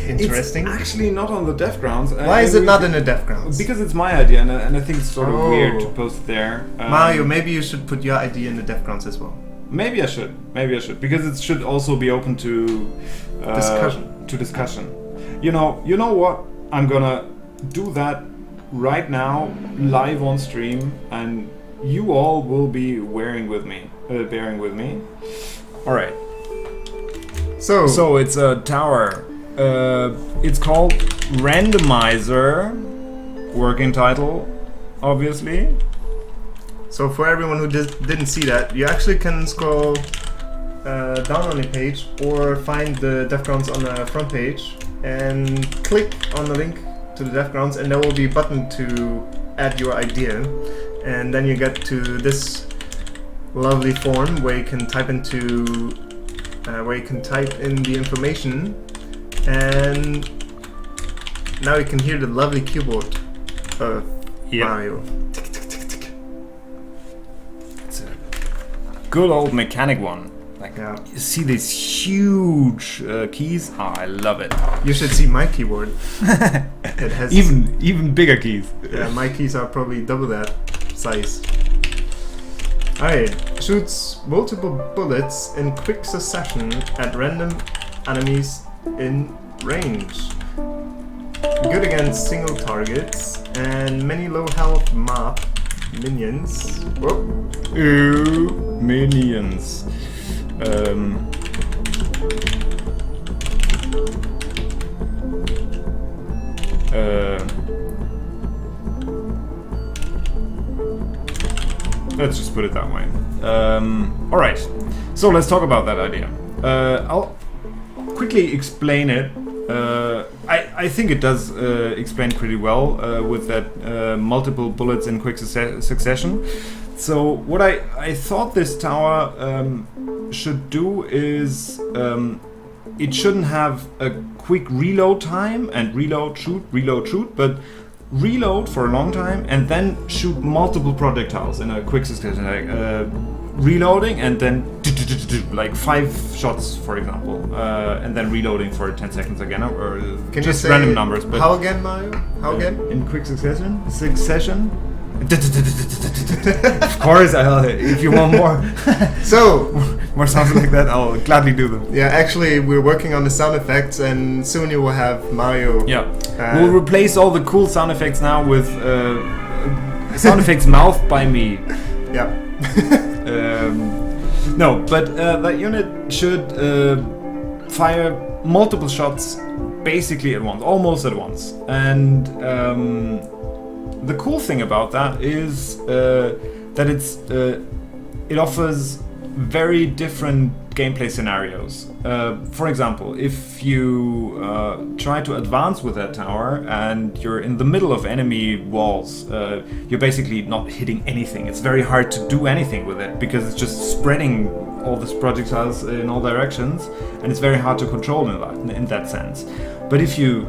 Speaker 2: interesting.
Speaker 1: It's actually not on the dev grounds.
Speaker 2: Why is it not in the dev grounds?
Speaker 1: Because it's my idea, and I think it's sort of weird to post it there.
Speaker 2: Mario, maybe you should put your idea in the dev grounds as well.
Speaker 1: Maybe I should, because it should also be open to discussion. You know what? I'm gonna do that right now, live on stream, and you all will be bearing with me. All right. So it's a tower. It's called Randomizer. Working title, obviously.
Speaker 2: So for everyone who didn't see that, you actually can scroll down on the page or find the dev grounds on the front page and click on the link to the dev grounds, and there will be a button to add your idea, and then you get to this lovely form where you can type in the information, and now you can hear the lovely keyboard of Mario.
Speaker 1: Good old mechanic one. You see these huge keys? Oh, I love it.
Speaker 2: You should see my keyboard. It has
Speaker 1: even bigger keys.
Speaker 2: Yeah, my keys are probably double that size. Alright, shoots multiple bullets in quick succession at random enemies in range. Good against single targets and many low health mob minions. Whoa.
Speaker 1: Ooh, minions. Let's just put it that way. All right. So let's talk about that idea. I'll quickly explain it. I think it does explain pretty well with that multiple bullets in quick succession. So what I thought this tower should do is it shouldn't have a quick reload time and reload, shoot, but reload for a long time and then shoot multiple projectiles in a quick succession, like reloading and then like 5 shots, for example, and then reloading for 10 seconds again, or
Speaker 2: can
Speaker 1: just
Speaker 2: you say
Speaker 1: random numbers. But
Speaker 2: how again, Mario? How again?
Speaker 1: In quick succession. Of course, if you want more.
Speaker 2: So
Speaker 1: more sounds like that, I'll gladly do them.
Speaker 2: Yeah, actually, we're working on the sound effects, and soon you will have Mario.
Speaker 1: Yeah, we'll replace all the cool sound effects now with sound effects mouthed by me.
Speaker 2: Yeah.
Speaker 1: No, but that unit should fire multiple shots basically at once, almost at once, and the cool thing about that is that it offers very different gameplay scenarios. For example, if you try to advance with that tower and you're in the middle of enemy walls, you're basically not hitting anything. It's very hard to do anything with it because it's just spreading all these projectiles in all directions, and it's very hard to control in that sense. But if you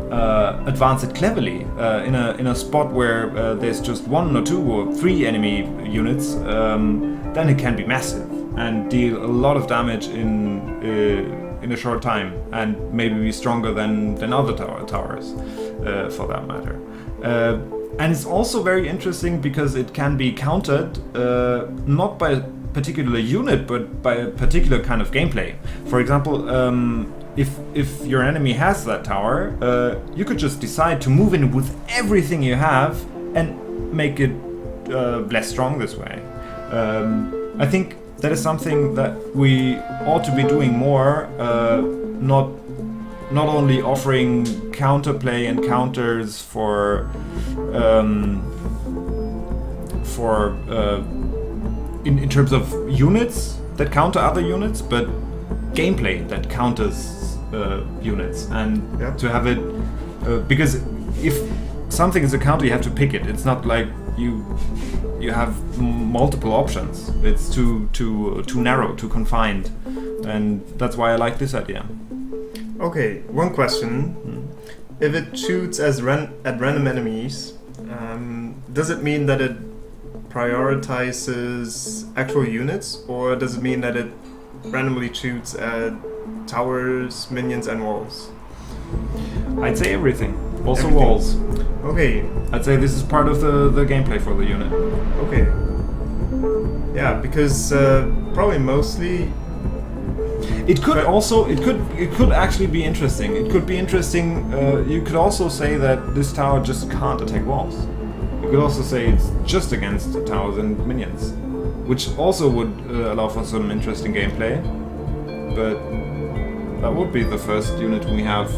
Speaker 1: advance it cleverly in a spot where there's just 1 or 2 or 3 enemy units, then it can be massive and deal a lot of damage in a short time, and maybe be stronger than other towers for that matter. And it's also very interesting because it can be countered not by a particular unit but by a particular kind of gameplay. For example, if your enemy has that tower, you could just decide to move in with everything you have and make it less strong this way. I think that is something that we ought to be doing more. Not only offering counterplay and counters for in terms of units that counter other units, but gameplay that counters units, and to have it because if something is a counter, you have to pick it. It's not like you have multiple options. It's too narrow, too confined, and that's why I like this idea.
Speaker 2: Okay, one question. If it shoots at random enemies, does it mean that it prioritizes actual units, or does it mean that it randomly shoots at towers, minions, and walls?
Speaker 1: I'd say everything. Also
Speaker 2: Everything.
Speaker 1: walls.
Speaker 2: Okay.
Speaker 1: I'd say this is part of the gameplay for the unit.
Speaker 2: Okay. Yeah, because probably mostly.
Speaker 1: It could also it could actually be interesting. It could be interesting. You could also say that this tower just can't attack walls. You could also say it's just against towers and minions, which also would allow for some interesting gameplay. But that would be the first unit we have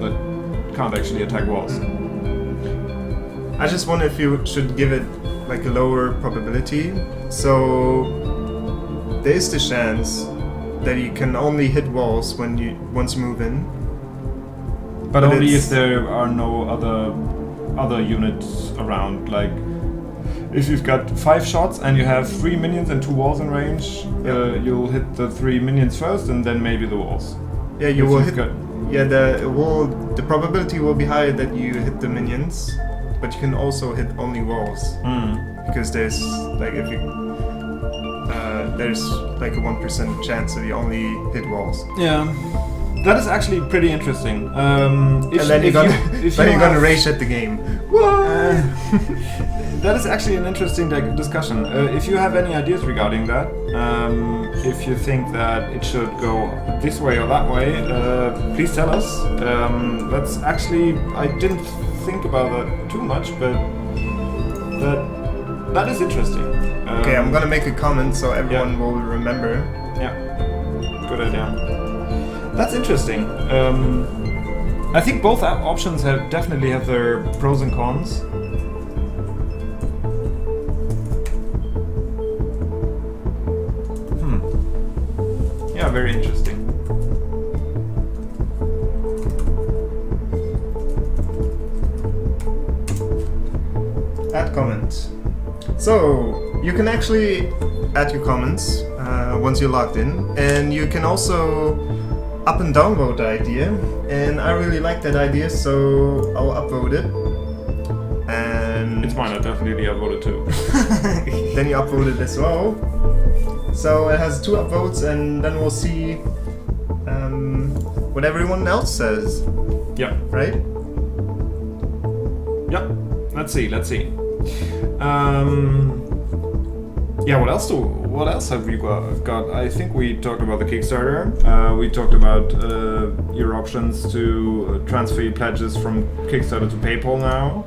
Speaker 1: that can't actually attack walls.
Speaker 2: I just wonder if you should give it like a lower probability. So there is the chance that you can only hit walls once you move in.
Speaker 1: But only if there are no other units around. Like if you've got 5 shots and you have 3 minions and 2 walls in range, you'll hit the 3 minions first and then maybe the walls.
Speaker 2: Yeah, you will hit. Yeah, the probability will be higher that you hit the minions, but you can also hit only walls because there's like there's like a 1% chance that you only hit walls.
Speaker 1: Yeah, that is actually pretty interesting.
Speaker 2: And then you're gonna rage at the game.
Speaker 1: That is actually an interesting discussion. If you have any ideas regarding that, if you think that it should go this way or that way, please tell us. That's actually, I didn't think about that too much, but that is interesting.
Speaker 2: Okay, I'm gonna make a comment so everyone will remember.
Speaker 1: Yeah, good idea. That's interesting. I think both options definitely have their pros and cons. Yeah, very interesting.
Speaker 2: Add comment. So you can actually add your comments once you're logged in, and you can also up and downvote the idea. And I really like that idea, so I'll upvote it. And
Speaker 1: it's mine. I definitely upvoted too.
Speaker 2: Then you upvote it as well. So it has 2 upvotes, and then we'll see what everyone else says.
Speaker 1: Yeah.
Speaker 2: Right?
Speaker 1: Yeah. Let's see. Yeah. What else have we got? I think we talked about the Kickstarter. We talked about your options to transfer your pledges from Kickstarter to PayPal now.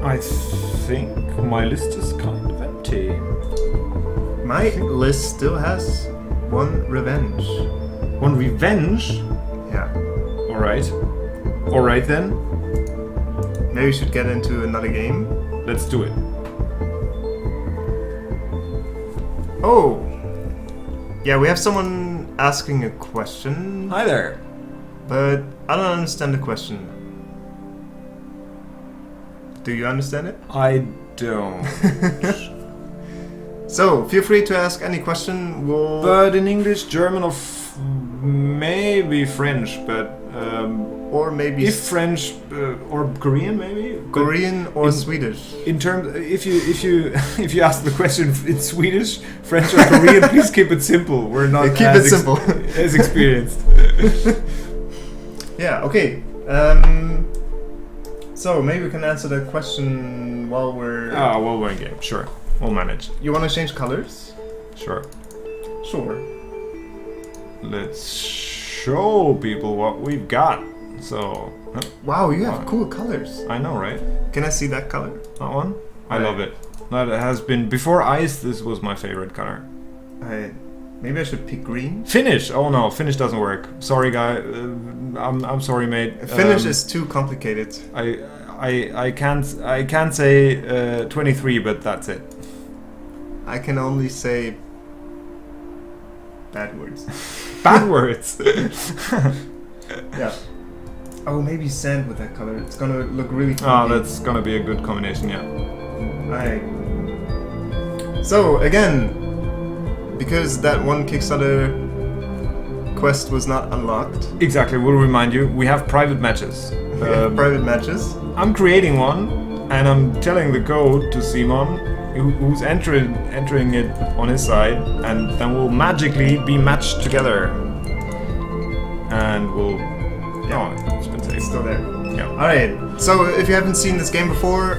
Speaker 1: I think my list is kind of empty.
Speaker 2: My list still has 1 revenge.
Speaker 1: 1 revenge?
Speaker 2: Yeah.
Speaker 1: Alright then.
Speaker 2: Maybe we should get into another game.
Speaker 1: Let's do it.
Speaker 2: Oh! Yeah, we have someone asking a question.
Speaker 1: Hi there.
Speaker 2: But I don't understand the question. Do you understand it?
Speaker 1: I don't.
Speaker 2: So, feel free to ask any question.
Speaker 1: But in English, German, or maybe French, but
Speaker 2: or maybe
Speaker 1: if French or Korean, maybe
Speaker 2: Korean or Swedish.
Speaker 1: In terms, if you ask the question in Swedish, French, or Korean, please keep it simple. We're not
Speaker 2: keep it simple
Speaker 1: as experienced.
Speaker 2: Yeah. Okay. So maybe we can answer the question while we're
Speaker 1: in game. Sure, we'll manage.
Speaker 2: You want to change colors?
Speaker 1: Sure.
Speaker 2: Sure.
Speaker 1: Let's show people what we've got. So
Speaker 2: Wow, you have cool colors.
Speaker 1: I know, right?
Speaker 2: Can I see that color?
Speaker 1: That one? I
Speaker 2: Right.
Speaker 1: love it. That has been before ice. This was my favorite color.
Speaker 2: Maybe I should pick green.
Speaker 1: Finish. Oh no, finish doesn't work. Sorry, guy. I'm sorry, mate.
Speaker 2: Finish is too complicated.
Speaker 1: I can't say 23, but that's it.
Speaker 2: I can only say bad words.
Speaker 1: Bad words.
Speaker 2: Yeah. Oh, maybe sand with that color. It's gonna look really cool.
Speaker 1: Oh, that's gonna be a good combination, yeah.
Speaker 2: Alright. So, again, because that one Kickstarter quest was not unlocked,
Speaker 1: Exactly, we'll remind you, we have private matches.
Speaker 2: we have private matches.
Speaker 1: I'm creating one, and I'm telling the code to Simon, who's entering it on his side, and then we'll magically be matched together. And we'll...
Speaker 2: Yeah.
Speaker 1: Oh, it's been
Speaker 2: It's
Speaker 1: saved.
Speaker 2: still there.
Speaker 1: Yeah.
Speaker 2: Alright, so if you haven't seen this game before,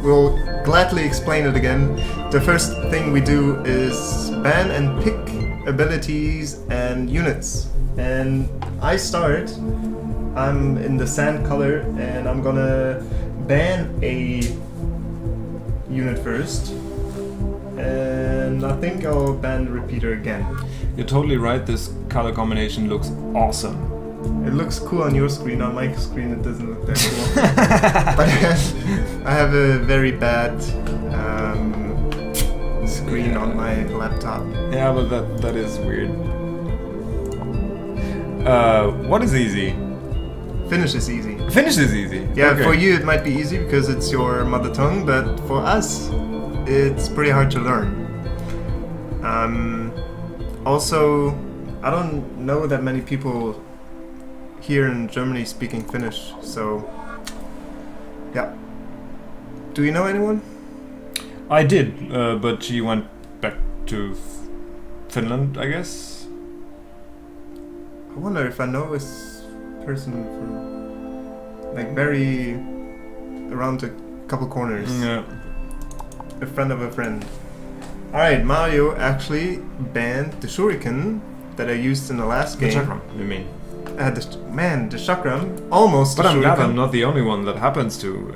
Speaker 2: we'll gladly explain it again. The first thing we do is ban and pick abilities and units. And I start, I'm in the sand color, and I'm gonna ban a unit first. And I think I'll ban the repeater again.
Speaker 1: You're totally right, this color combination looks awesome.
Speaker 2: It looks cool on your screen. On my screen, it doesn't look that cool. But I have a very bad screen on my laptop.
Speaker 1: Yeah, but that is weird. What is easy?
Speaker 2: Finish is easy.
Speaker 1: Finish is easy.
Speaker 2: Yeah,
Speaker 1: Okay.
Speaker 2: for you it might be easy because it's your mother tongue, but for us, it's pretty hard to learn. Also, I don't know that many people here in Germany speaking Finnish, so yeah. Do you know anyone?
Speaker 1: I did, but she went back to Finland, I guess.
Speaker 2: I wonder if I know this person from like very around a couple corners.
Speaker 1: Yeah.
Speaker 2: A friend of a friend. Alright, Mario actually banned the shuriken that I used in the last
Speaker 1: The
Speaker 2: game.
Speaker 1: chakram, you mean?
Speaker 2: The chakram. Almost
Speaker 1: But
Speaker 2: the
Speaker 1: I'm glad
Speaker 2: shuriken.
Speaker 1: I'm not the only one that happens to.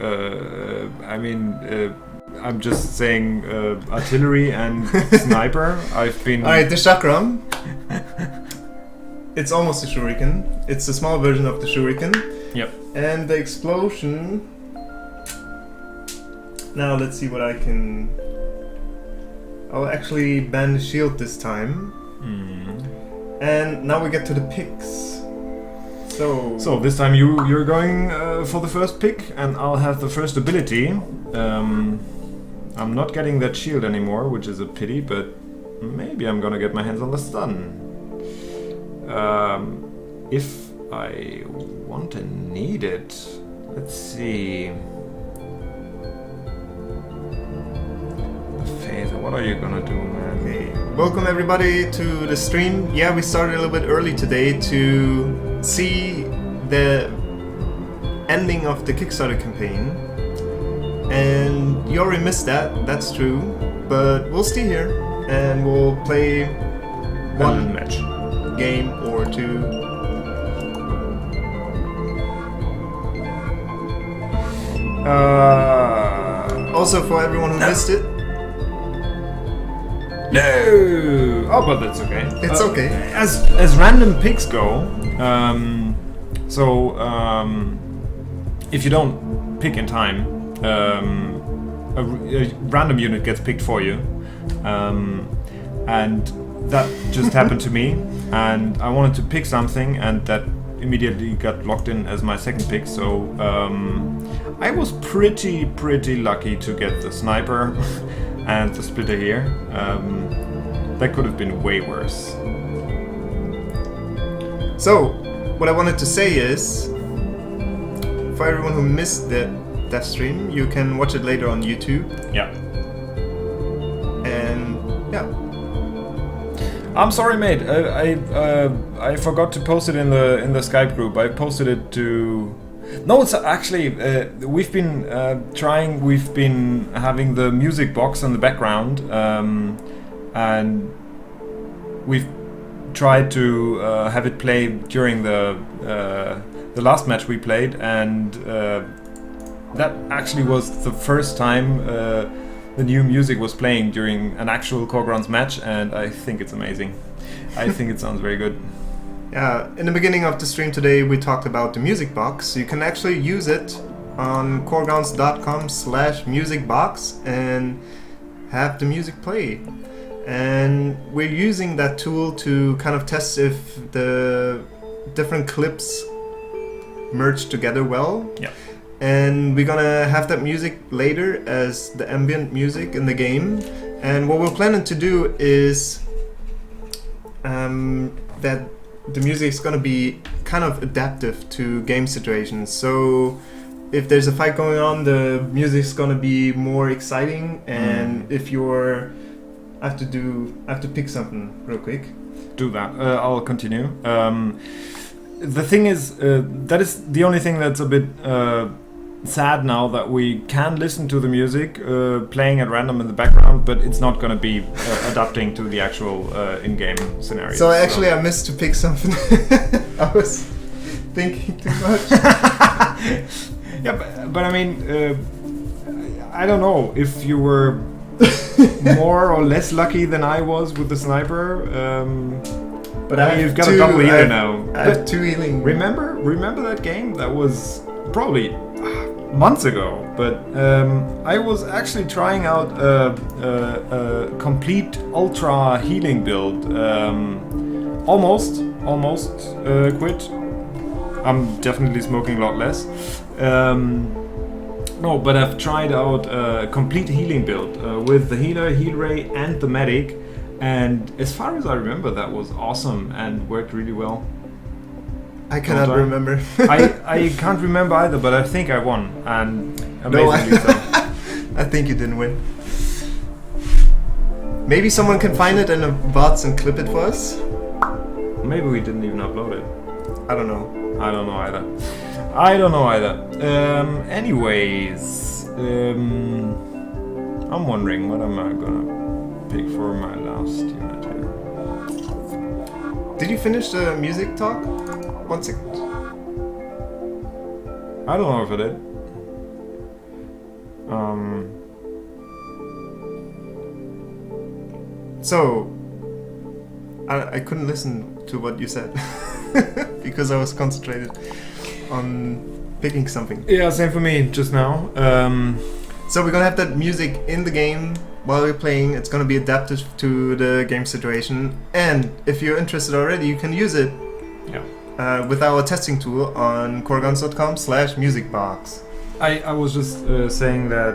Speaker 1: I'm just saying artillery and sniper. I've been...
Speaker 2: Alright, the chakram. It's almost a shuriken. It's a small version of the shuriken.
Speaker 1: Yep.
Speaker 2: And the explosion... Now let's see what I can... I'll actually ban the shield this time. And now we get to the picks.
Speaker 1: So this time you're going for the first pick, and I'll have the first ability. I'm not getting that shield anymore, which is a pity, but maybe I'm gonna get my hands on the stun. If I want and need it, let's see. Phaser, what are you gonna do, man?
Speaker 2: Okay, welcome everybody to the stream. Yeah, we started a little bit early today to see the ending of the Kickstarter campaign. And you already missed that, that's true. But we'll stay here and we'll play one
Speaker 1: match.
Speaker 2: game or two. Also, for everyone who missed it,
Speaker 1: no! Oh, but that's okay.
Speaker 2: it's okay.
Speaker 1: As random picks go, if you don't pick in time, a random unit gets picked for you, and that just happened to me. And I wanted to pick something, and that immediately got locked in as my second pick. So I was pretty lucky to get the sniper and the splitter here. That could have been way worse.
Speaker 2: So, what I wanted to say is, for everyone who missed that stream, you can watch it later on YouTube.
Speaker 1: Yeah.
Speaker 2: And yeah,
Speaker 1: I'm sorry, mate. I forgot to post it in the Skype group. I posted it to. No, it's actually we've been trying. We've been having the music box in the background, and we've tried to have it play during the last match we played, and that actually was the first time the new music was playing during an actual Core Grounds match, and I think it's amazing. I think it sounds very good.
Speaker 2: Yeah, in the beginning of the stream today we talked about the music box. You can actually use it on coregrounds.com/musicbox and have the music play. And we're using that tool to kind of test if the different clips merge together well.
Speaker 1: Yeah.
Speaker 2: And we're gonna have that music later as the ambient music in the game. And what we're planning to do is that the music is gonna be kind of adaptive to game situations. So if there's a fight going on, the music's gonna be more exciting. And if you're I have to pick something real quick.
Speaker 1: Do that. I'll continue. The thing is, that is the only thing that's a bit sad now, that we can listen to the music playing at random in the background, but it's not going to be adapting to the actual in-game scenario.
Speaker 2: So actually I missed to pick something. I was thinking too much.
Speaker 1: Yeah, but I mean, I don't know if you were more or less lucky than I was with the sniper.
Speaker 2: But I
Speaker 1: you've got a double healer now.
Speaker 2: I have 2 healing.
Speaker 1: Remember that game? That was probably months ago. But I was actually trying out a complete ultra healing build. Almost quit. I'm definitely smoking a lot less. No, but I've tried out a complete healing build with the healer, heal ray, and the medic. And as far as I remember, that was awesome and worked really well.
Speaker 2: I cannot remember.
Speaker 1: I can't remember either, but I think I won. And amazingly so.
Speaker 2: I think you didn't win. Maybe someone can find it in the bots and clip it for us?
Speaker 1: Maybe we didn't even upload it.
Speaker 2: I don't know.
Speaker 1: I don't know either. Anyways, I'm wondering what am I gonna pick for my last unit here.
Speaker 2: Did you finish the music talk? 1 second.
Speaker 1: I don't know if I did.
Speaker 2: So, I couldn't listen to what you said because I was concentrated on picking something.
Speaker 1: Yeah, same for me just now.
Speaker 2: So we're gonna have that music in the game while we're playing. It's gonna be adapted to the game situation, and if you're interested already, you can use it with our testing tool on coreguns.com/musicbox.
Speaker 1: I was just saying that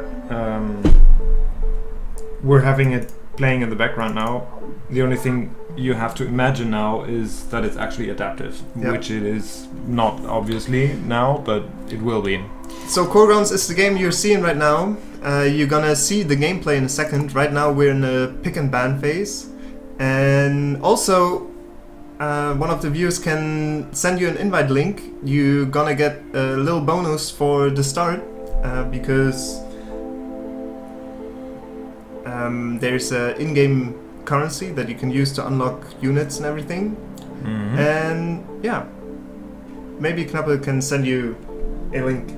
Speaker 1: we're having it playing in the background now. The only thing you have to imagine now is that it's actually adaptive, which it is not obviously now, but it will be.
Speaker 2: So Core Grounds is the game you're seeing right now. You're gonna see the gameplay in a second. Right now we're in the pick and ban phase, and also one of the viewers can send you an invite link. You're gonna get a little bonus for the start because there's an in-game currency that you can use to unlock units and everything. And yeah, maybe Knappe can send you a link,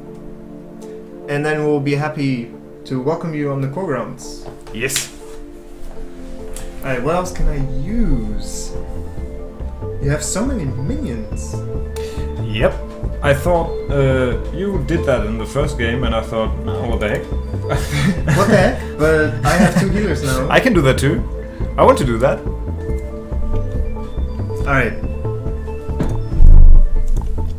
Speaker 2: and then we'll be happy to welcome you on the Core Grounds.
Speaker 1: Yes.
Speaker 2: Alright, what else can I use? You have so many minions.
Speaker 1: Yep. I thought you did that in the first game, and I thought, oh, what the heck?
Speaker 2: What the heck? But I have 2 healers now.
Speaker 1: I can do that too. I want to do that.
Speaker 2: Alright.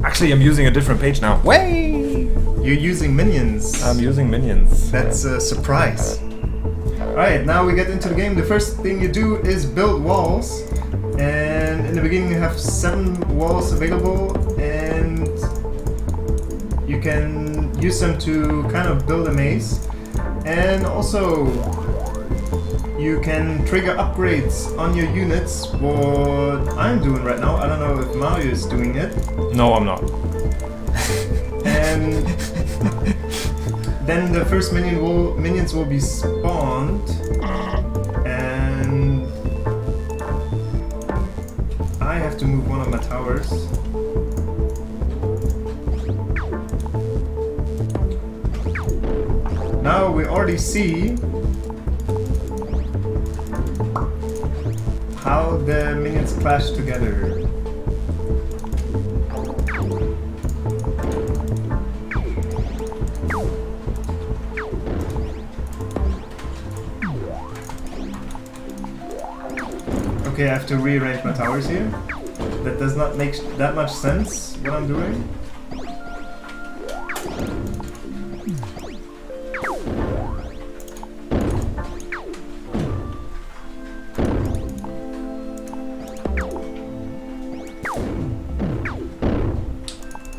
Speaker 1: Actually, I'm using a different page now. Way!
Speaker 2: You're using minions.
Speaker 1: I'm using minions.
Speaker 2: That's a surprise. Alright, now we get into the game. The first thing you do is build walls. And in the beginning you have 7 walls available, and you can use them to kind of build a maze. And also you can trigger upgrades on your units, what I'm doing right now. I don't know if Mario is doing it.
Speaker 1: No, I'm not.
Speaker 2: And then the first minions will be spawned, and of my towers. Now we already see how the minions clash together. Okay, I have to rearrange my towers here. That does not make that much sense, what I'm doing.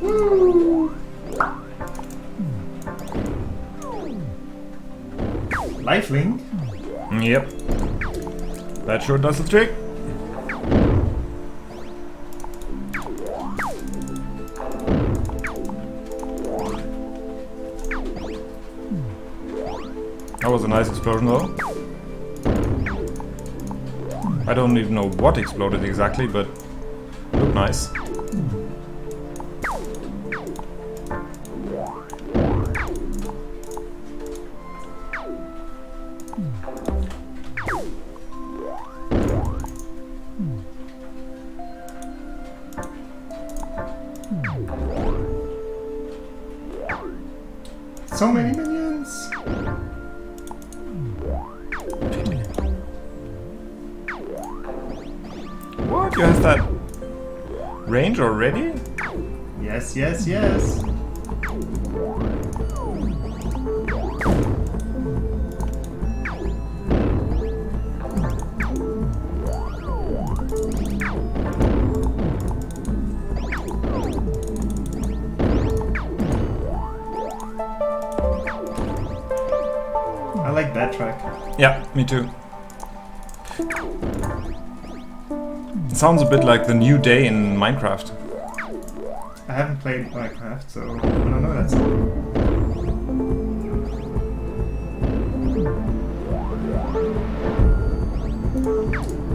Speaker 2: Woo! Lifelink?
Speaker 1: Yep. That sure does the trick. That was a nice explosion though. I don't even know what exploded exactly, but it looked nice.
Speaker 2: So many minions!
Speaker 1: What? You have that range already?
Speaker 2: Yes, yes, yes! I like that track.
Speaker 1: Yeah, me too. It sounds a bit like the new day in Minecraft.
Speaker 2: I haven't played Minecraft, so I don't know that song.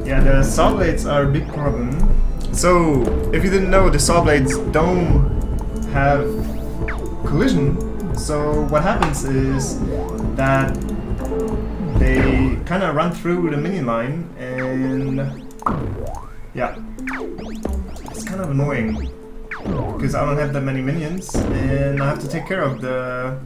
Speaker 2: Yeah, the saw blades are a big problem. So, if you didn't know, the saw blades don't have collision. So what happens is that they kind of run through the minion line, and yeah, it's kind of annoying because I don't have that many minions and I have to take care of the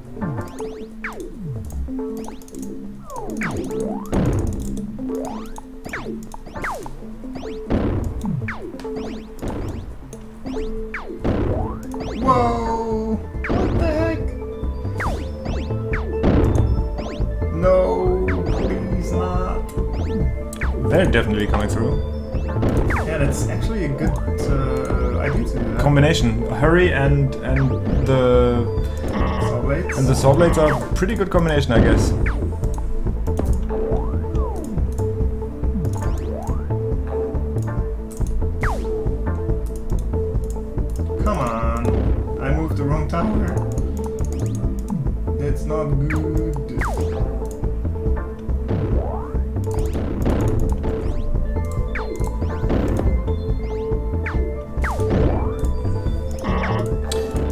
Speaker 2: whoa, what the heck? No, please not.
Speaker 1: They're definitely coming through.
Speaker 2: Yeah, that's actually a good idea to do that.
Speaker 1: Combination. Hurry and the
Speaker 2: Saw blades.
Speaker 1: and the saw blades are a pretty good combination, I guess.
Speaker 2: Come on, I moved the wrong tower. That's not good.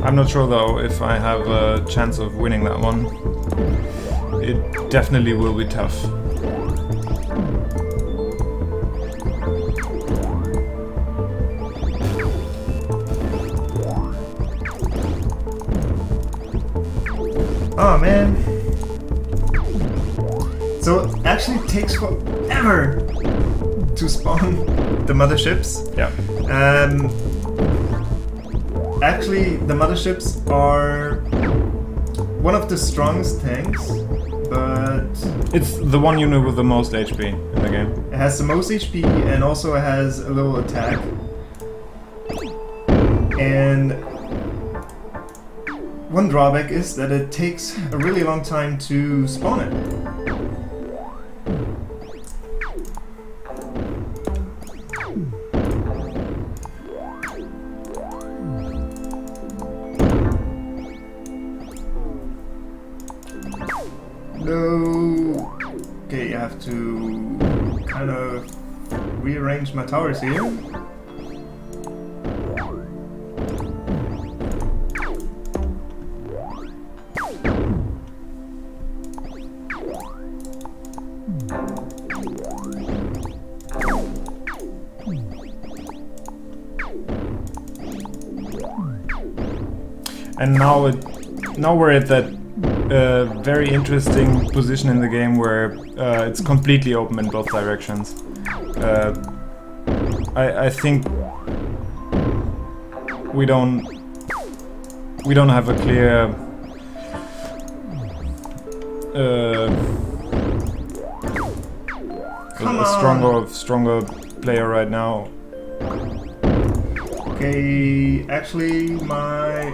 Speaker 1: I'm not sure though if I have a chance of winning that one. It definitely will be tough.
Speaker 2: Oh man. So it actually takes forever to spawn the motherships.
Speaker 1: Yeah.
Speaker 2: Actually, the motherships are one of the strongest tanks, but
Speaker 1: It's the one unit with the most HP in the game.
Speaker 2: it has the most HP and also it has a little attack. And one drawback is that it takes a really long time to spawn it. No. Okay, I have to kind of rearrange my towers here.
Speaker 1: And now we're at that very interesting position in the game where it's completely open in both directions. I think we don't have a clear stronger player right now.
Speaker 2: Okay, actually my...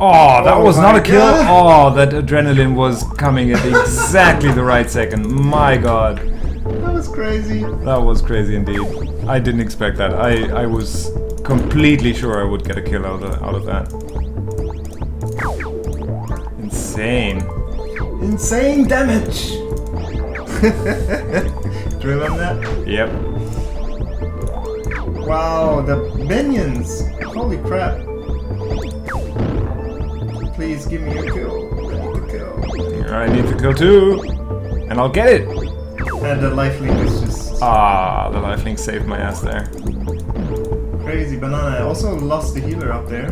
Speaker 1: Oh, that was not a kill.
Speaker 2: God.
Speaker 1: Oh, that adrenaline was coming at exactly the right second. My God.
Speaker 2: That was crazy.
Speaker 1: That was crazy indeed. I didn't expect that. I was completely sure I would get a kill out of that. Insane.
Speaker 2: Insane damage! Drill on that?
Speaker 1: Yep.
Speaker 2: Wow, the minions! Holy crap. Please give me a kill. I need the kill.
Speaker 1: I need the kill too. And I'll get it.
Speaker 2: And the lifelink is just...
Speaker 1: Ah, the lifelink saved my ass there.
Speaker 2: Crazy banana. I also lost the healer up there.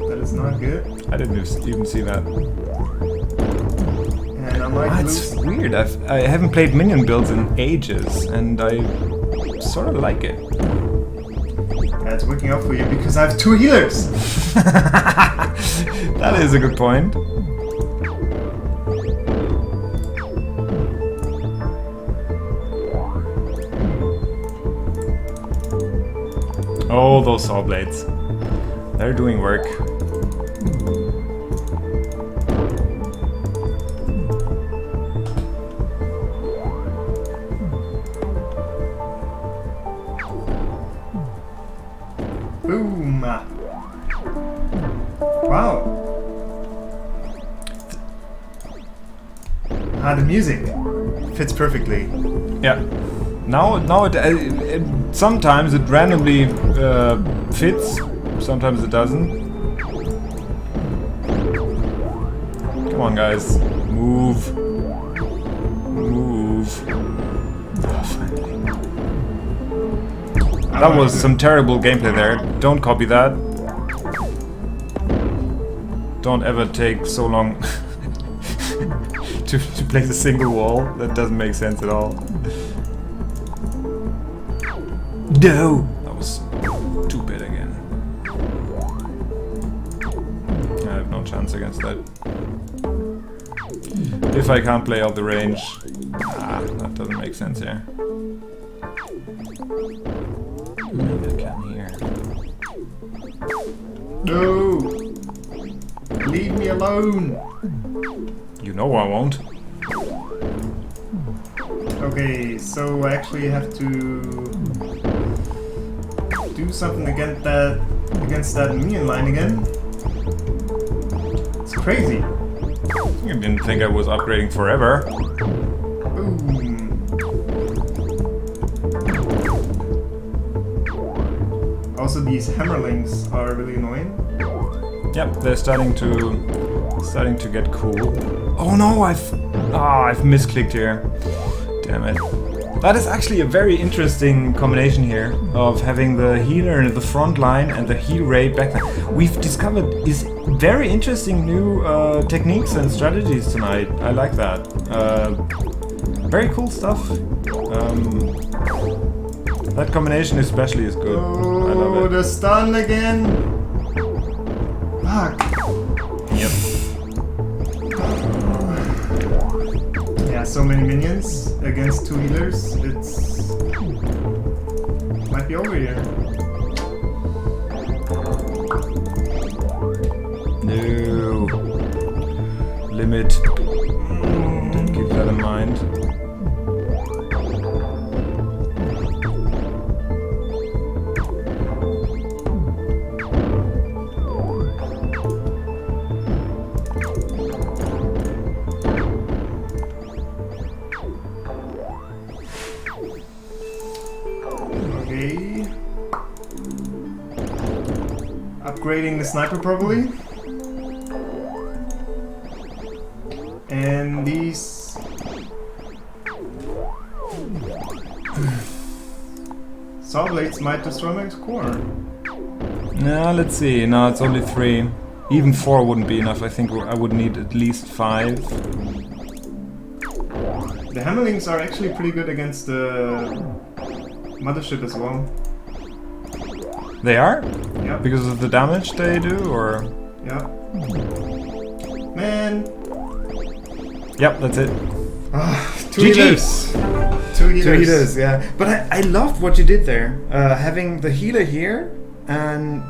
Speaker 2: That is not good.
Speaker 1: I didn't even see that.
Speaker 2: And I might lose...
Speaker 1: It's weird. I haven't played minion builds in ages, and I sort of like it.
Speaker 2: Yeah, it's working out for you because I have 2 healers!
Speaker 1: That is a good point. Oh, those saw blades. They're doing work.
Speaker 2: Boom! Wow! Ah, the music fits perfectly.
Speaker 1: Yeah. Now it sometimes it randomly fits, sometimes it doesn't. Come on, guys, move, move. Oh, finally. That was some terrible gameplay there. Don't copy that. Don't ever take so long to place a single wall. That doesn't make sense at all. No! That was stupid again. I have no chance against that. If I can't play out the range... Ah, that doesn't make sense here. Maybe I can here.
Speaker 2: No! Leave me alone!
Speaker 1: You know I won't.
Speaker 2: Okay, so I actually have to do something against that minion line again. It's crazy.
Speaker 1: I didn't think I was upgrading forever.
Speaker 2: Boom. Also, these hammerlings are really annoying.
Speaker 1: Yep, they're starting to get cool. Oh no, I've misclicked here. Damn it. That is actually a very interesting combination here of having the healer in the front line and the heal rate back line. We've discovered is very interesting new techniques and strategies tonight. I like that. Very cool stuff. That combination especially is good. I love
Speaker 2: Oh,
Speaker 1: it.
Speaker 2: the stun again! Fuck!
Speaker 1: Yep.
Speaker 2: Yeah, so many minions against 2 healers. It's... might be over here.
Speaker 1: No. Limit. Didn't keep that in mind.
Speaker 2: Upgrading the sniper probably. And these... saw blades might destroy my core.
Speaker 1: No, let's see. No, it's only 3. Even 4 wouldn't be enough. I think I would need at least 5.
Speaker 2: The Hammerlings are actually pretty good against the Mothership as well.
Speaker 1: They are?
Speaker 2: Yeah.
Speaker 1: Because of the damage they do, or?
Speaker 2: Yeah. Man.
Speaker 1: Yep, that's it.
Speaker 2: Two
Speaker 1: GG.
Speaker 2: healers. Two healers,
Speaker 1: yeah. But I loved what you did there. Having the healer here and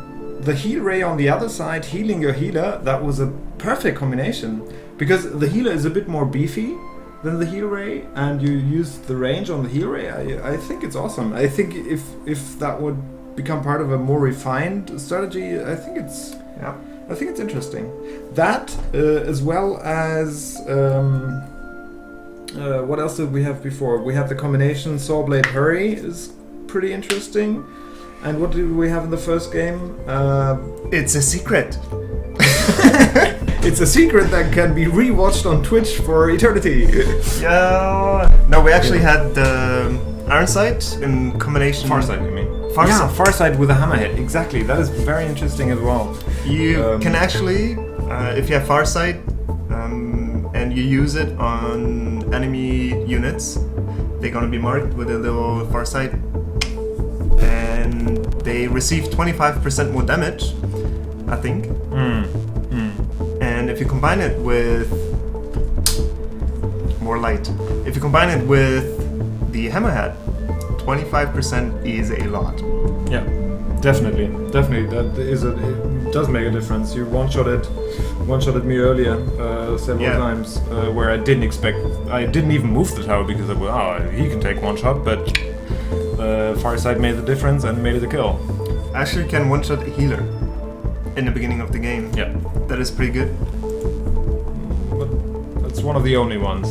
Speaker 1: the heal ray on the other side, healing your healer, that was a perfect combination. Because the healer is a bit more beefy than the heal ray, and you use the range on the heal ray. I think it's awesome. I think if that would become part of a more refined strategy, I think it's interesting. That as well as what else did we have before? We have the combination Sawblade Hurry is pretty interesting. And what did we have in the first game?
Speaker 2: It's a secret.
Speaker 1: It's a secret that can be rewatched on Twitch for eternity.
Speaker 2: Yeah. No, we actually had the Ironsight in combination.
Speaker 1: Farsight, you mean?
Speaker 2: Farsight.
Speaker 1: Yeah, Farsight with a hammerhead. Exactly. That is very interesting as well.
Speaker 2: You can actually, if you have Farsight and you use it on enemy units, they're gonna be marked with a little Farsight, and they receive 25% more damage, I think. And if you combine it with more light, if you combine it with the hammerhead, 25% is a lot.
Speaker 1: Yeah, definitely. It does make a difference. You one-shotted me earlier several times, where I didn't even move the tower because I was, he can take one shot, but Farsight made the difference and made it a kill.
Speaker 2: Actually, you can one-shot a healer in the beginning of the game.
Speaker 1: Yeah,
Speaker 2: that is pretty good.
Speaker 1: But that's one of the only ones.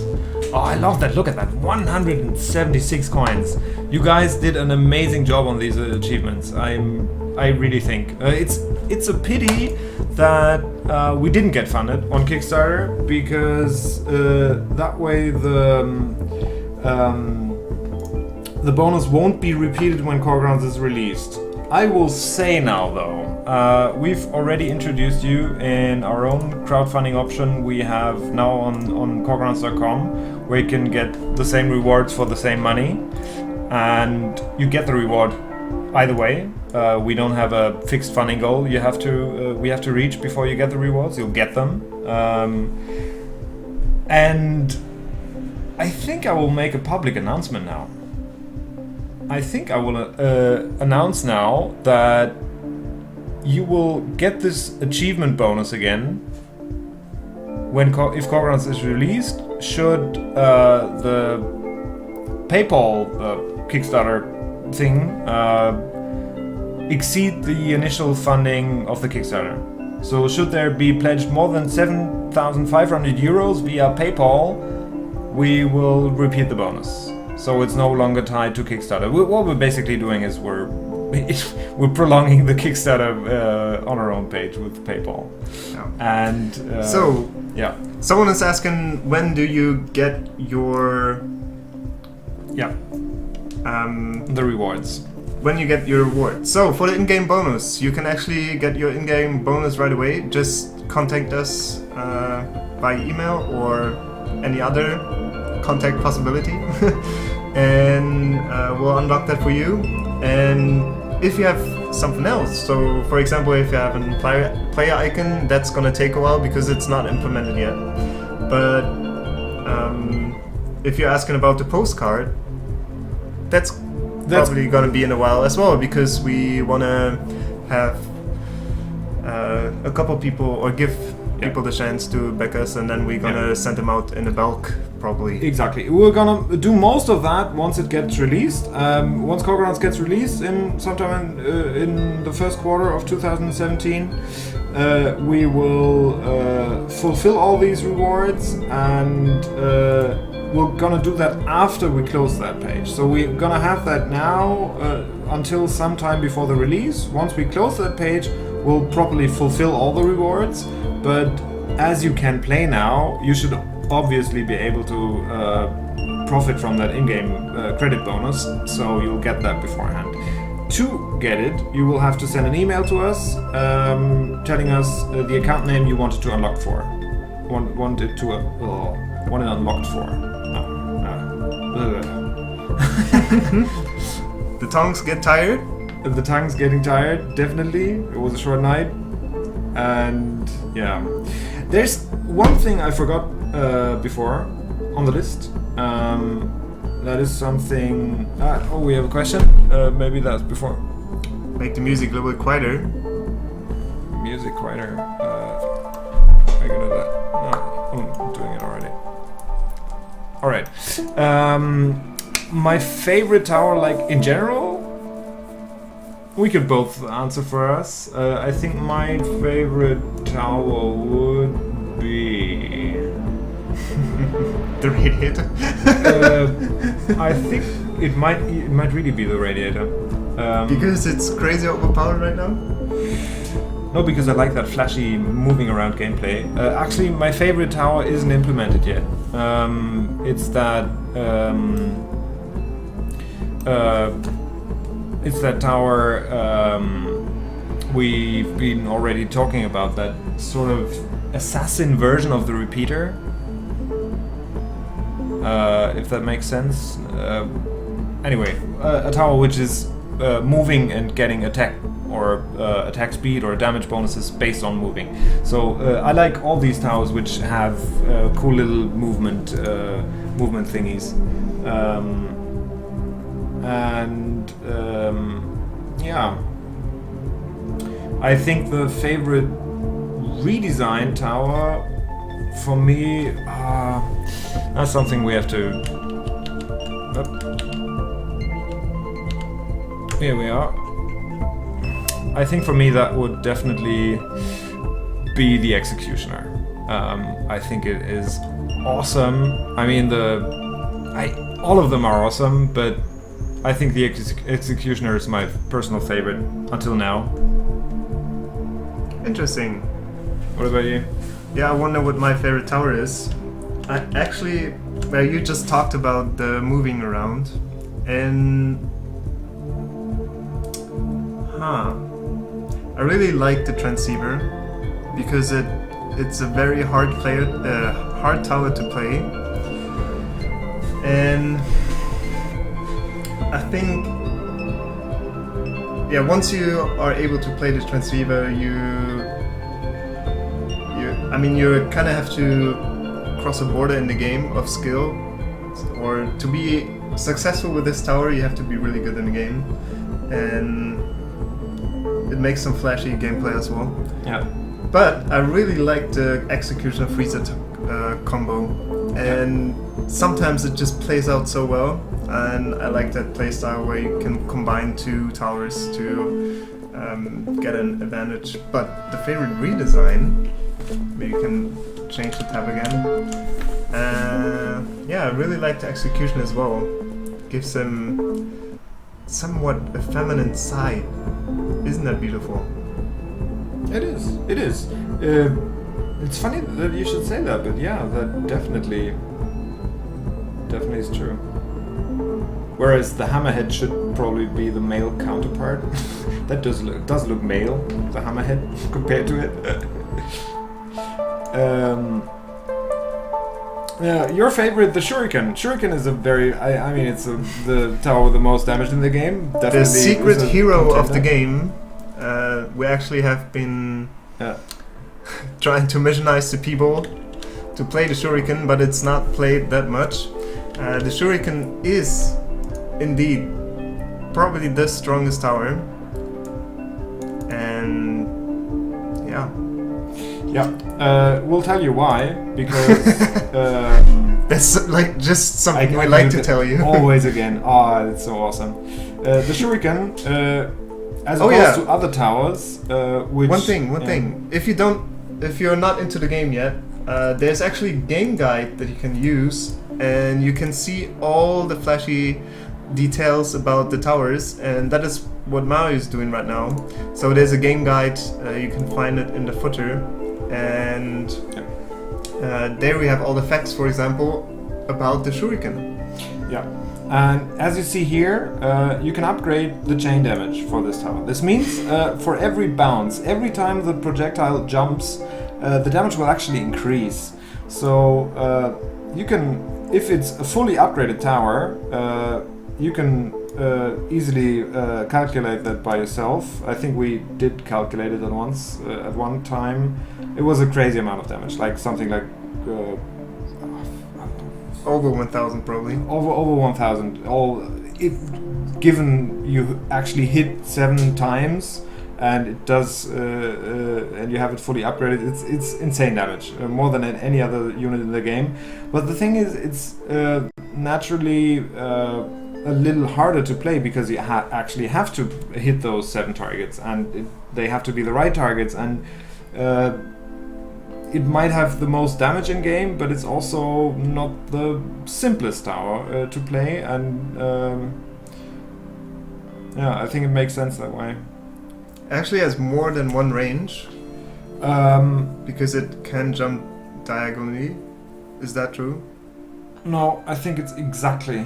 Speaker 1: Oh, I love that. Look at that. 176 coins. You guys did an amazing job on these achievements. I really think. It's a pity that we didn't get funded on Kickstarter, because that way the bonus won't be repeated when Core Grounds is released. I will say now though, we've already introduced you in our own crowdfunding option we have now on coregrounds.com, where you can get the same rewards for the same money, and you get the reward either way. We don't have a fixed funding goal we have to reach before you get the rewards. You'll get them, and I think I will make a public announcement now. I think I will announce now that you will get this achievement bonus again if Core Grounds is released, should the PayPal Kickstarter thing exceed the initial funding of the Kickstarter. So should there be pledged more than 7,500 euros via PayPal, we will repeat the bonus. So it's no longer tied to Kickstarter. What we're basically doing is we're prolonging the Kickstarter on our own page with PayPal. Yeah. And
Speaker 2: someone is asking, when do you get your
Speaker 1: the rewards?
Speaker 2: When you get your reward. So for the in-game bonus, you can actually get your in-game bonus right away. Just contact us by email or any other contact possibility, and we'll unlock that for you. And if you have something else, so for example, if you have a player icon, that's gonna take a while because it's not implemented yet. But if you're asking about the postcard, that's probably gonna be in a while as well, because we wanna have a couple people, or give people the chance to back us, and then we're gonna send them out in a bulk, probably.
Speaker 1: Exactly. We're gonna do most of that once it gets released. Once Core Grounds gets released in sometime in the first quarter of 2017, we will fulfill all these rewards, and we're gonna do that after we close that page. So we're gonna have that now until sometime before the release. Once we close that page, we'll properly fulfill all the rewards. But as you can play now, you should obviously be able to profit from that in-game credit bonus, so you'll get that beforehand. To get it, you will have to send an email to us telling us the account name you wanted to unlock for. Want it unlocked for.
Speaker 2: The tongues get tired?
Speaker 1: The tongue's getting tired, definitely. It was a short night. And yeah. There's one thing I forgot before on the list. That is something... we have a question. Maybe that's before.
Speaker 2: Make the music a little bit quieter.
Speaker 1: Music quieter. I can do that. No, I'm doing it already. Alright. My favorite tower, like in general, we could both answer for us. I think my favorite tower would be
Speaker 2: the radiator.
Speaker 1: I think it might really be the radiator.
Speaker 2: Because it's crazy overpowered right now?
Speaker 1: No, because I like that flashy moving around gameplay. Actually, my favorite tower isn't implemented yet. It's that tower we've been already talking about, that sort of assassin version of the repeater. If that makes sense. Anyway, a tower which is moving and getting attack or attack speed or damage bonuses based on moving. So I like all these towers which have cool little movement thingies. Yeah, I think the favorite redesigned tower for me, that's something we have to... Here we are. I think for me that would definitely be the Executioner. I think it is awesome. I mean, all of them are awesome, but I think the Executioner is my personal favorite until now.
Speaker 2: Interesting.
Speaker 1: What about you?
Speaker 2: Yeah, I wonder what my favorite tower is. I actually, well, you just talked about the moving around, and I really like the transceiver because it's a very hard tower to play, and I think, yeah, once you are able to play the transceiver, you kind of have to cross a border in the game of skill, or to be successful with this tower, you have to be really good in the game, and it makes some flashy gameplay as well.
Speaker 1: Yeah.
Speaker 2: But I really like the Executioner Freezer combo, and sometimes it just plays out so well, and I like that playstyle where you can combine two towers to get an advantage. But the favorite redesign, maybe you can change the tab again. Yeah, I really like the Execution as well. Gives him somewhat a feminine side. Isn't that beautiful?
Speaker 1: It is. It is. It's funny that you should say that, but yeah, that definitely is true. Whereas the Hammerhead should probably be the male counterpart. That does look male, the Hammerhead, compared to it. Yeah, your favorite, the Shuriken. Shuriken is a very, I mean, it's the tower with the most damage in the game. Definitely
Speaker 2: the secret hero
Speaker 1: contender
Speaker 2: of the game. We actually have been trying to missionize the people to play the Shuriken, but it's not played that much. The Shuriken is indeed probably the strongest tower, and yeah. Yeah, we'll tell you why, because that's like just something we like to tell you.
Speaker 1: Always again. It's so awesome. The Shuriken, as opposed to other towers, which...
Speaker 2: One thing. If you're not into the game yet, there's actually a game guide that you can use, and you can see all the flashy details about the towers, and that is what Mario is doing right now. So there's a game guide, you can find it in the footer, and there we have all the facts, for example, about the Shuriken.
Speaker 1: Yeah. And as you see here, you can upgrade the chain damage for this tower. This means for every bounce, every time the projectile jumps, the damage will actually increase. So you can, if it's a fully upgraded tower, you can easily calculate that by yourself. I think we did calculate it at one time. It was a crazy amount of damage, like something like
Speaker 2: over 1,000 probably.
Speaker 1: Over 1,000. If given you actually hit 7 times and it does, and you have it fully upgraded, it's insane damage, more than any other unit in the game. But the thing is, it's naturally a little harder to play because you actually have to hit those 7 targets, and they have to be the right targets, and it might have the most damage in game, but it's also not the simplest tower to play, and yeah, I think it makes sense that way.
Speaker 2: Actually has more than one range, because it can jump diagonally. Is that true?
Speaker 1: No, I think it's exactly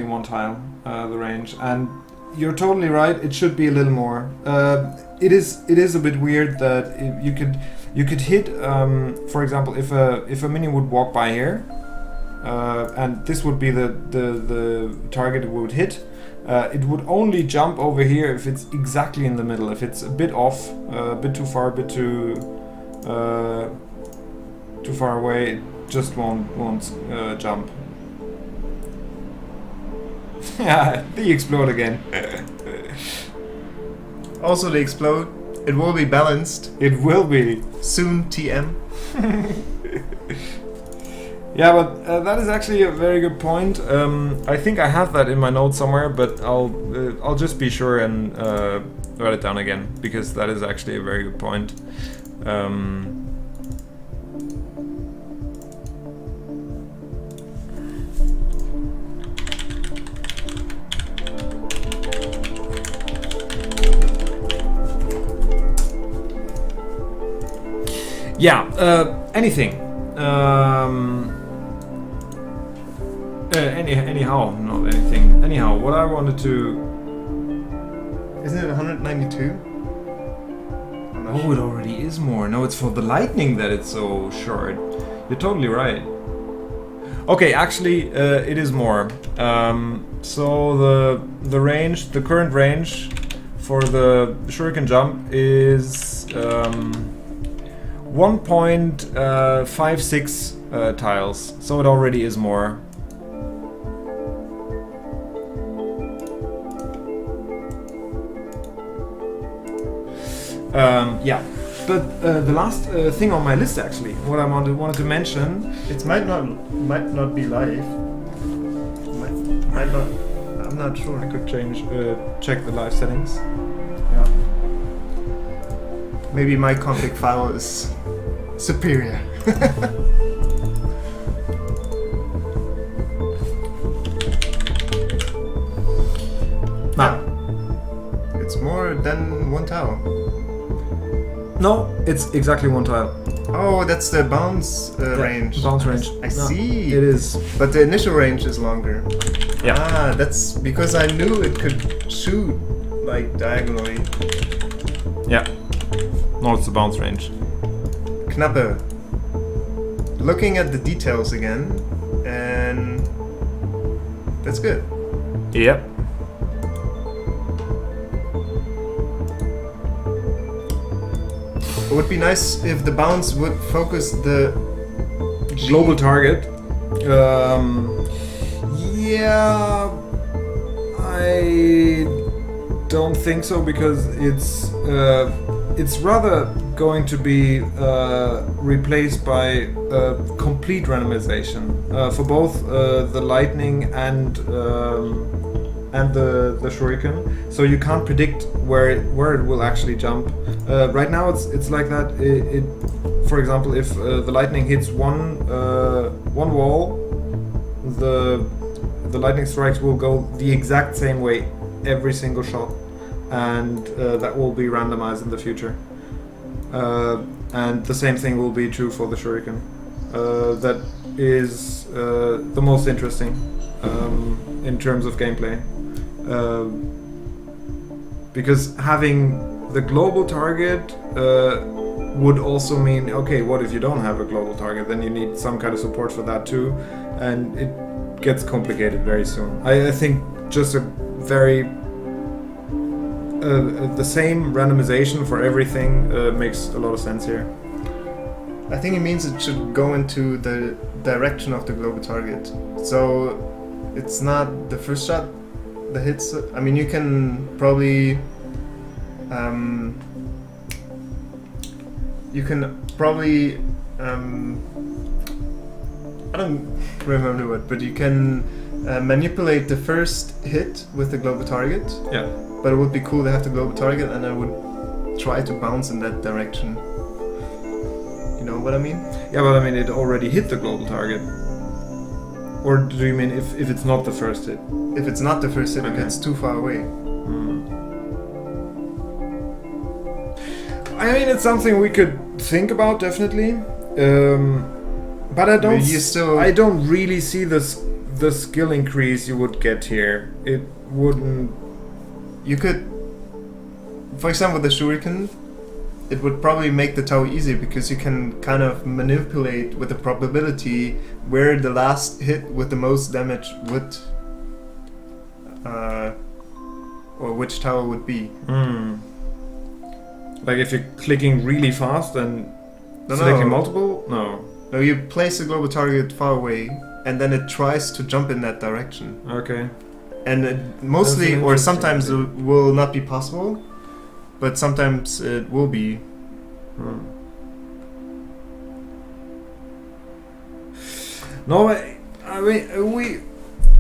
Speaker 1: one tile, the range, and you're totally right. It should be a little more. It is a bit weird that you could hit, for example, if a minion would walk by here, and this would be the target it would hit. It would only jump over here if it's exactly in the middle. If it's a bit off, a bit too far, a bit too far away, it just won't jump. Yeah, they explode again.
Speaker 2: Also, they explode. It will be balanced.
Speaker 1: It will be.
Speaker 2: Soon, TM.
Speaker 1: Yeah, but that is actually a very good point. I think I have that in my notes somewhere, but I'll just be sure and write it down again, because that is actually a very good point. Yeah, anything. Anyhow, not anything. Anyhow, what I wanted to...
Speaker 2: Isn't it 192?
Speaker 1: Oh, it already is more. No, it's for the lightning that it's so short. You're totally right. Okay, actually, it is more. So the range, the current range for the shuriken jump is 1.56 tiles. So it already is more. Yeah, but the last thing on my list, actually, what I wanted to mention,
Speaker 2: it might not be live. Might not. I'm not sure.
Speaker 1: I could check the live settings.
Speaker 2: Yeah. Maybe my config file is superior.
Speaker 1: Now,
Speaker 2: it's more than one tile.
Speaker 1: No, it's exactly one tile.
Speaker 2: Oh, that's the bounce range.
Speaker 1: Bounce range.
Speaker 2: I see.
Speaker 1: It is.
Speaker 2: But the initial range is longer.
Speaker 1: Yeah.
Speaker 2: Ah, that's because I knew it could shoot like diagonally.
Speaker 1: Yeah. No, it's the bounce range.
Speaker 2: Knappe. Looking at the details again, and that's good.
Speaker 1: Yep.
Speaker 2: It would be nice if the bounce would focus the
Speaker 1: global target. Yeah, I don't think so, because it's rather going to be replaced by complete randomization for both the lightning and the shuriken. So you can't predict where it will actually jump. Right now it's like that. For example, if the lightning hits one wall, the lightning strikes will go the exact same way every single shot, and that will be randomized in the future. And the same thing will be true for the shuriken. That is the most interesting in terms of gameplay. Because having the global target would also mean, okay, what if you don't have a global target? Then you need some kind of support for that too, and it gets complicated very soon. I think just a very the same randomization for everything makes a lot of sense here.
Speaker 2: I think it means it should go into the direction of the global target. So it's not the first shot that hits. I mean, you can probably I don't remember what, but you can manipulate the first hit with the global target.
Speaker 1: Yeah.
Speaker 2: But it would be cool to have the global target, and I would try to bounce in that direction. You know what I mean?
Speaker 1: Yeah, but I mean, it already hit the global target. Or do you mean if it's not the first hit?
Speaker 2: If it's not the first hit,
Speaker 1: Okay.
Speaker 2: it's too far away.
Speaker 1: I mean, it's something we could think about, definitely. But I don't. I don't really see the skill increase you would get here. It wouldn't.
Speaker 2: You could, for example, the shuriken. It would probably make the tower easier because you can kind of manipulate with the probability where the last hit with the most damage would, or which tower would be.
Speaker 1: Like if you're clicking really fast and selecting multiple? No.
Speaker 2: No, you place the global target far away and then it tries to jump in that direction.
Speaker 1: Okay.
Speaker 2: And it mostly, or sometimes it will not be possible, but sometimes it will be.
Speaker 1: No,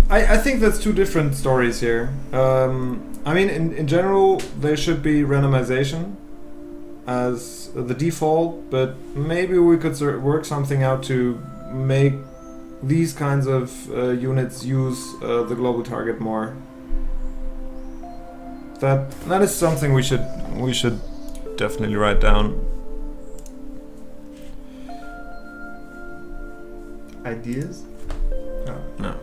Speaker 1: I think that's two different stories here. I mean, in general, there should be randomization as the default, but maybe we could work something out to make these kinds of units use the global target more. That is something we should definitely write down.
Speaker 2: Ideas?
Speaker 1: No.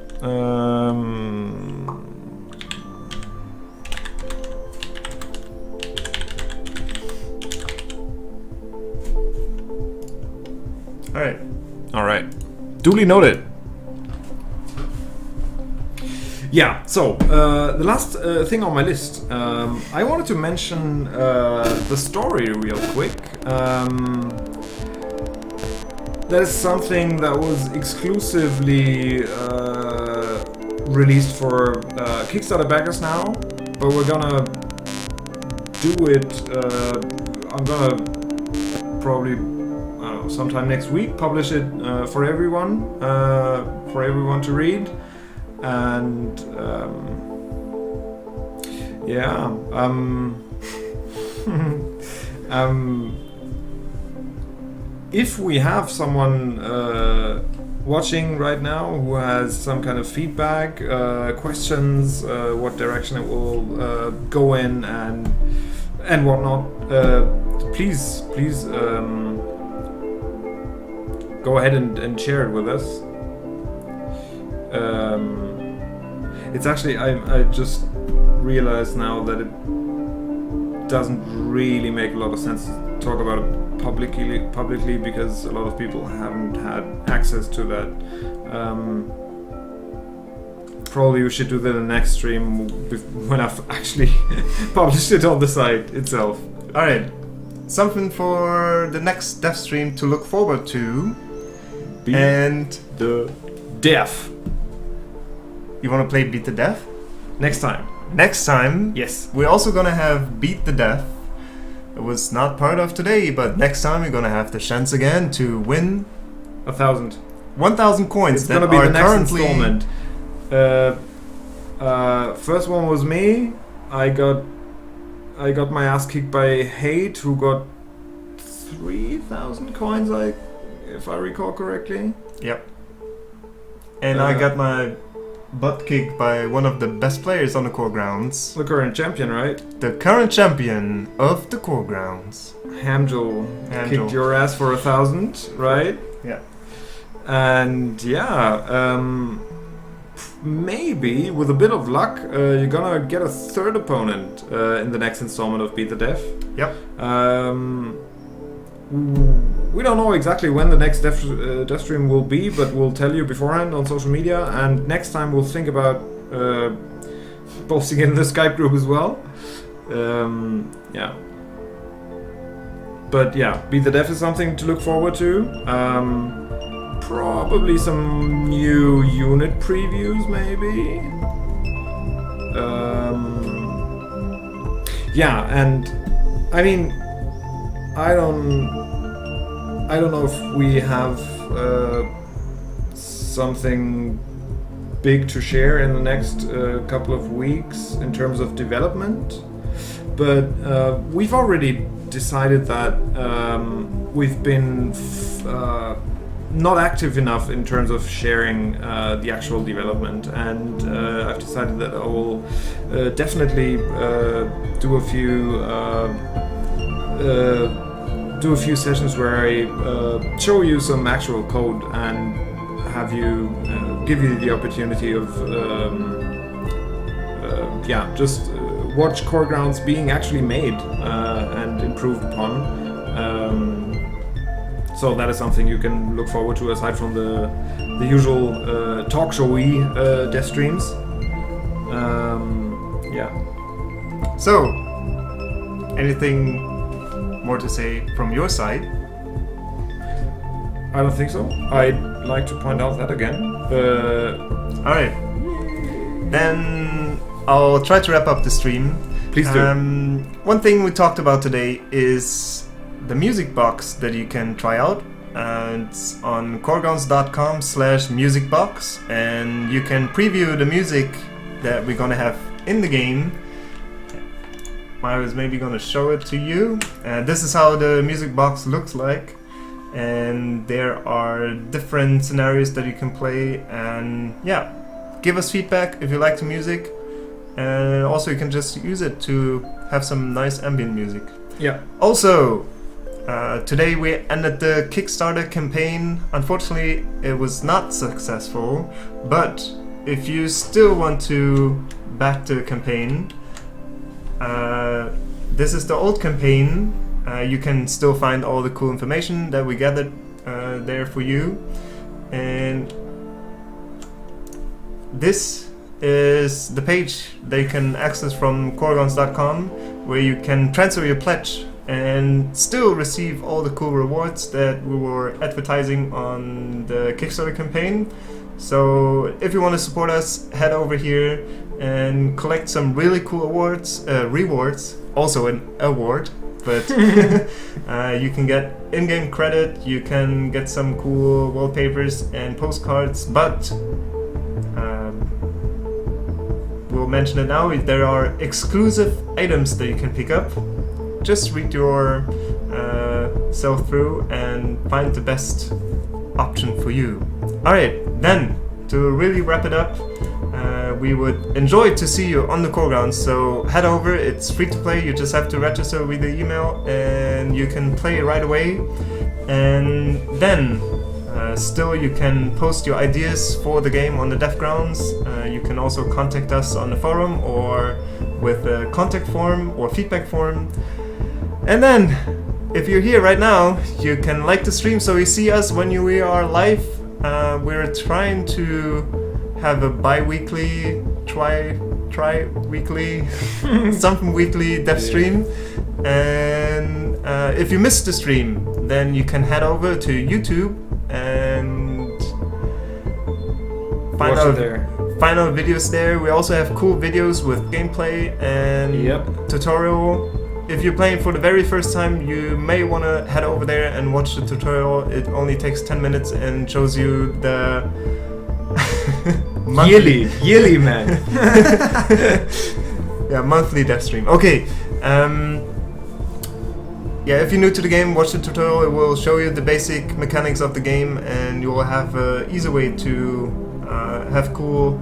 Speaker 1: All right. Duly noted. Yeah, so the last thing on my list, I wanted to mention the story real quick. That is something that was exclusively released for Kickstarter backers now, but we're gonna do it. I'm gonna probably sometime next week publish it for everyone to read. And if we have someone watching right now who has some kind of feedback, questions, what direction it will go in, and whatnot, please go ahead and share it with us. It's actually, I just realized now that it doesn't really make a lot of sense to talk about it publicly because a lot of people haven't had access to that. Probably we should do that in the next stream when I've actually published it on the site itself.
Speaker 2: Alright, something for the next dev stream to look forward to.
Speaker 1: And the death.
Speaker 2: You want to play Beat the Death?
Speaker 1: Next time.
Speaker 2: Next time,
Speaker 1: yes.
Speaker 2: We're also gonna have Beat the Death. It was not part of today, but next time we're gonna have the chance again to win
Speaker 1: 1,000
Speaker 2: coins.
Speaker 1: It's gonna be the next installment. First one was me. I got my ass kicked by Hate, who got 3,000 coins, if I recall correctly.
Speaker 2: Yep. And I got my butt kicked by one of the best players on the core grounds.
Speaker 1: The current champion, right?
Speaker 2: The current champion of the core grounds.
Speaker 1: Hamjul kicked your ass for 1,000, right?
Speaker 2: Yeah.
Speaker 1: And yeah, maybe with a bit of luck, you're gonna get a third opponent in the next installment of Beat the Dev.
Speaker 2: Yep.
Speaker 1: We don't know exactly when the next dev stream will be, but we'll tell you beforehand on social media. And next time we'll think about posting it in the Skype group as well. Yeah. But yeah, Beat the Dev is something to look forward to. Probably some new unit previews, maybe. Yeah, and I mean, I don't know if we have something big to share in the next couple of weeks in terms of development, but we've already decided that we've been not active enough in terms of sharing the actual development, and I've decided that I will definitely do a few sessions where I show you some actual code and have you give you the opportunity of just watch core grounds being actually made and improved upon. So that is something you can look forward to aside from the usual talk showy dev streams. Yeah.
Speaker 2: So, anything more to say from your side?
Speaker 1: I don't think so. I'd like to point out that again.
Speaker 2: Alright. Then I'll try to wrap up the stream.
Speaker 1: Please do.
Speaker 2: One thing we talked about today is the music box that you can try out. It's on coregrounds.com/musicbox, and you can preview the music that we're gonna have in the game. I was maybe gonna show it to you. This is how the music box looks like, and there are different scenarios that you can play. And yeah, give us feedback if you like the music, and also you can just use it to have some nice ambient music.
Speaker 1: Yeah.
Speaker 2: Also, today we ended the Kickstarter campaign. Unfortunately, it was not successful, but if you still want to back the campaign, this is the old campaign. You can still find all the cool information that we gathered there for you. And this is the page that you can access from coregrounds.com, where you can transfer your pledge and still receive all the cool rewards that we were advertising on the Kickstarter campaign. So if you want to support us, head over here and collect some really cool rewards, also an award, but you can get in-game credit, you can get some cool wallpapers and postcards, but we'll mention it now, there are exclusive items that you can pick up. Just read your self through and find the best option for you. Alright, then to really wrap it up, we would enjoy to see you on the core grounds, so head over, it's free to play, you just have to register with the email and you can play right away. And then still you can post your ideas for the game on the dev grounds. You can also contact us on the forum or with a contact form or feedback form. And then if you're here right now, you can like the stream so you see us when we are live. We're trying to have a bi-weekly, tri-weekly, something weekly dev stream. And if you missed the stream, then you can head over to YouTube and find our videos there. We also have cool videos with gameplay and tutorial. If you're playing for the very first time, you may want to head over there and watch the tutorial. It only takes 10 minutes and shows you the
Speaker 1: yearly man.
Speaker 2: Yeah, monthly dev stream. Okay. Yeah, if you're new to the game, watch the tutorial. It will show you the basic mechanics of the game, and you will have an easy way to have cool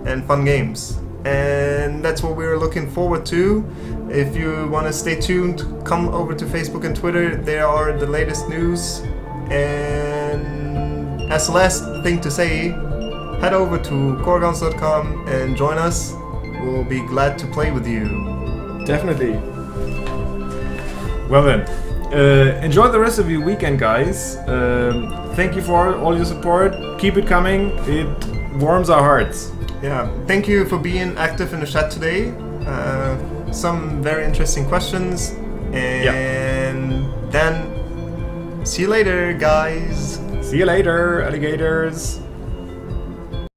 Speaker 2: and fun games. And that's what we're looking forward to. If you want to stay tuned, come over to Facebook and Twitter. There are the latest news. And as the last thing to say, head over to corgons.com and join us. We'll be glad to play with you.
Speaker 1: Definitely. Well then, enjoy the rest of your weekend, guys. Thank you for all your support. Keep it coming. It warms our hearts.
Speaker 2: Yeah, thank you for being active in the chat today. Some very interesting questions. And then see you later, guys.
Speaker 1: See you later, alligators.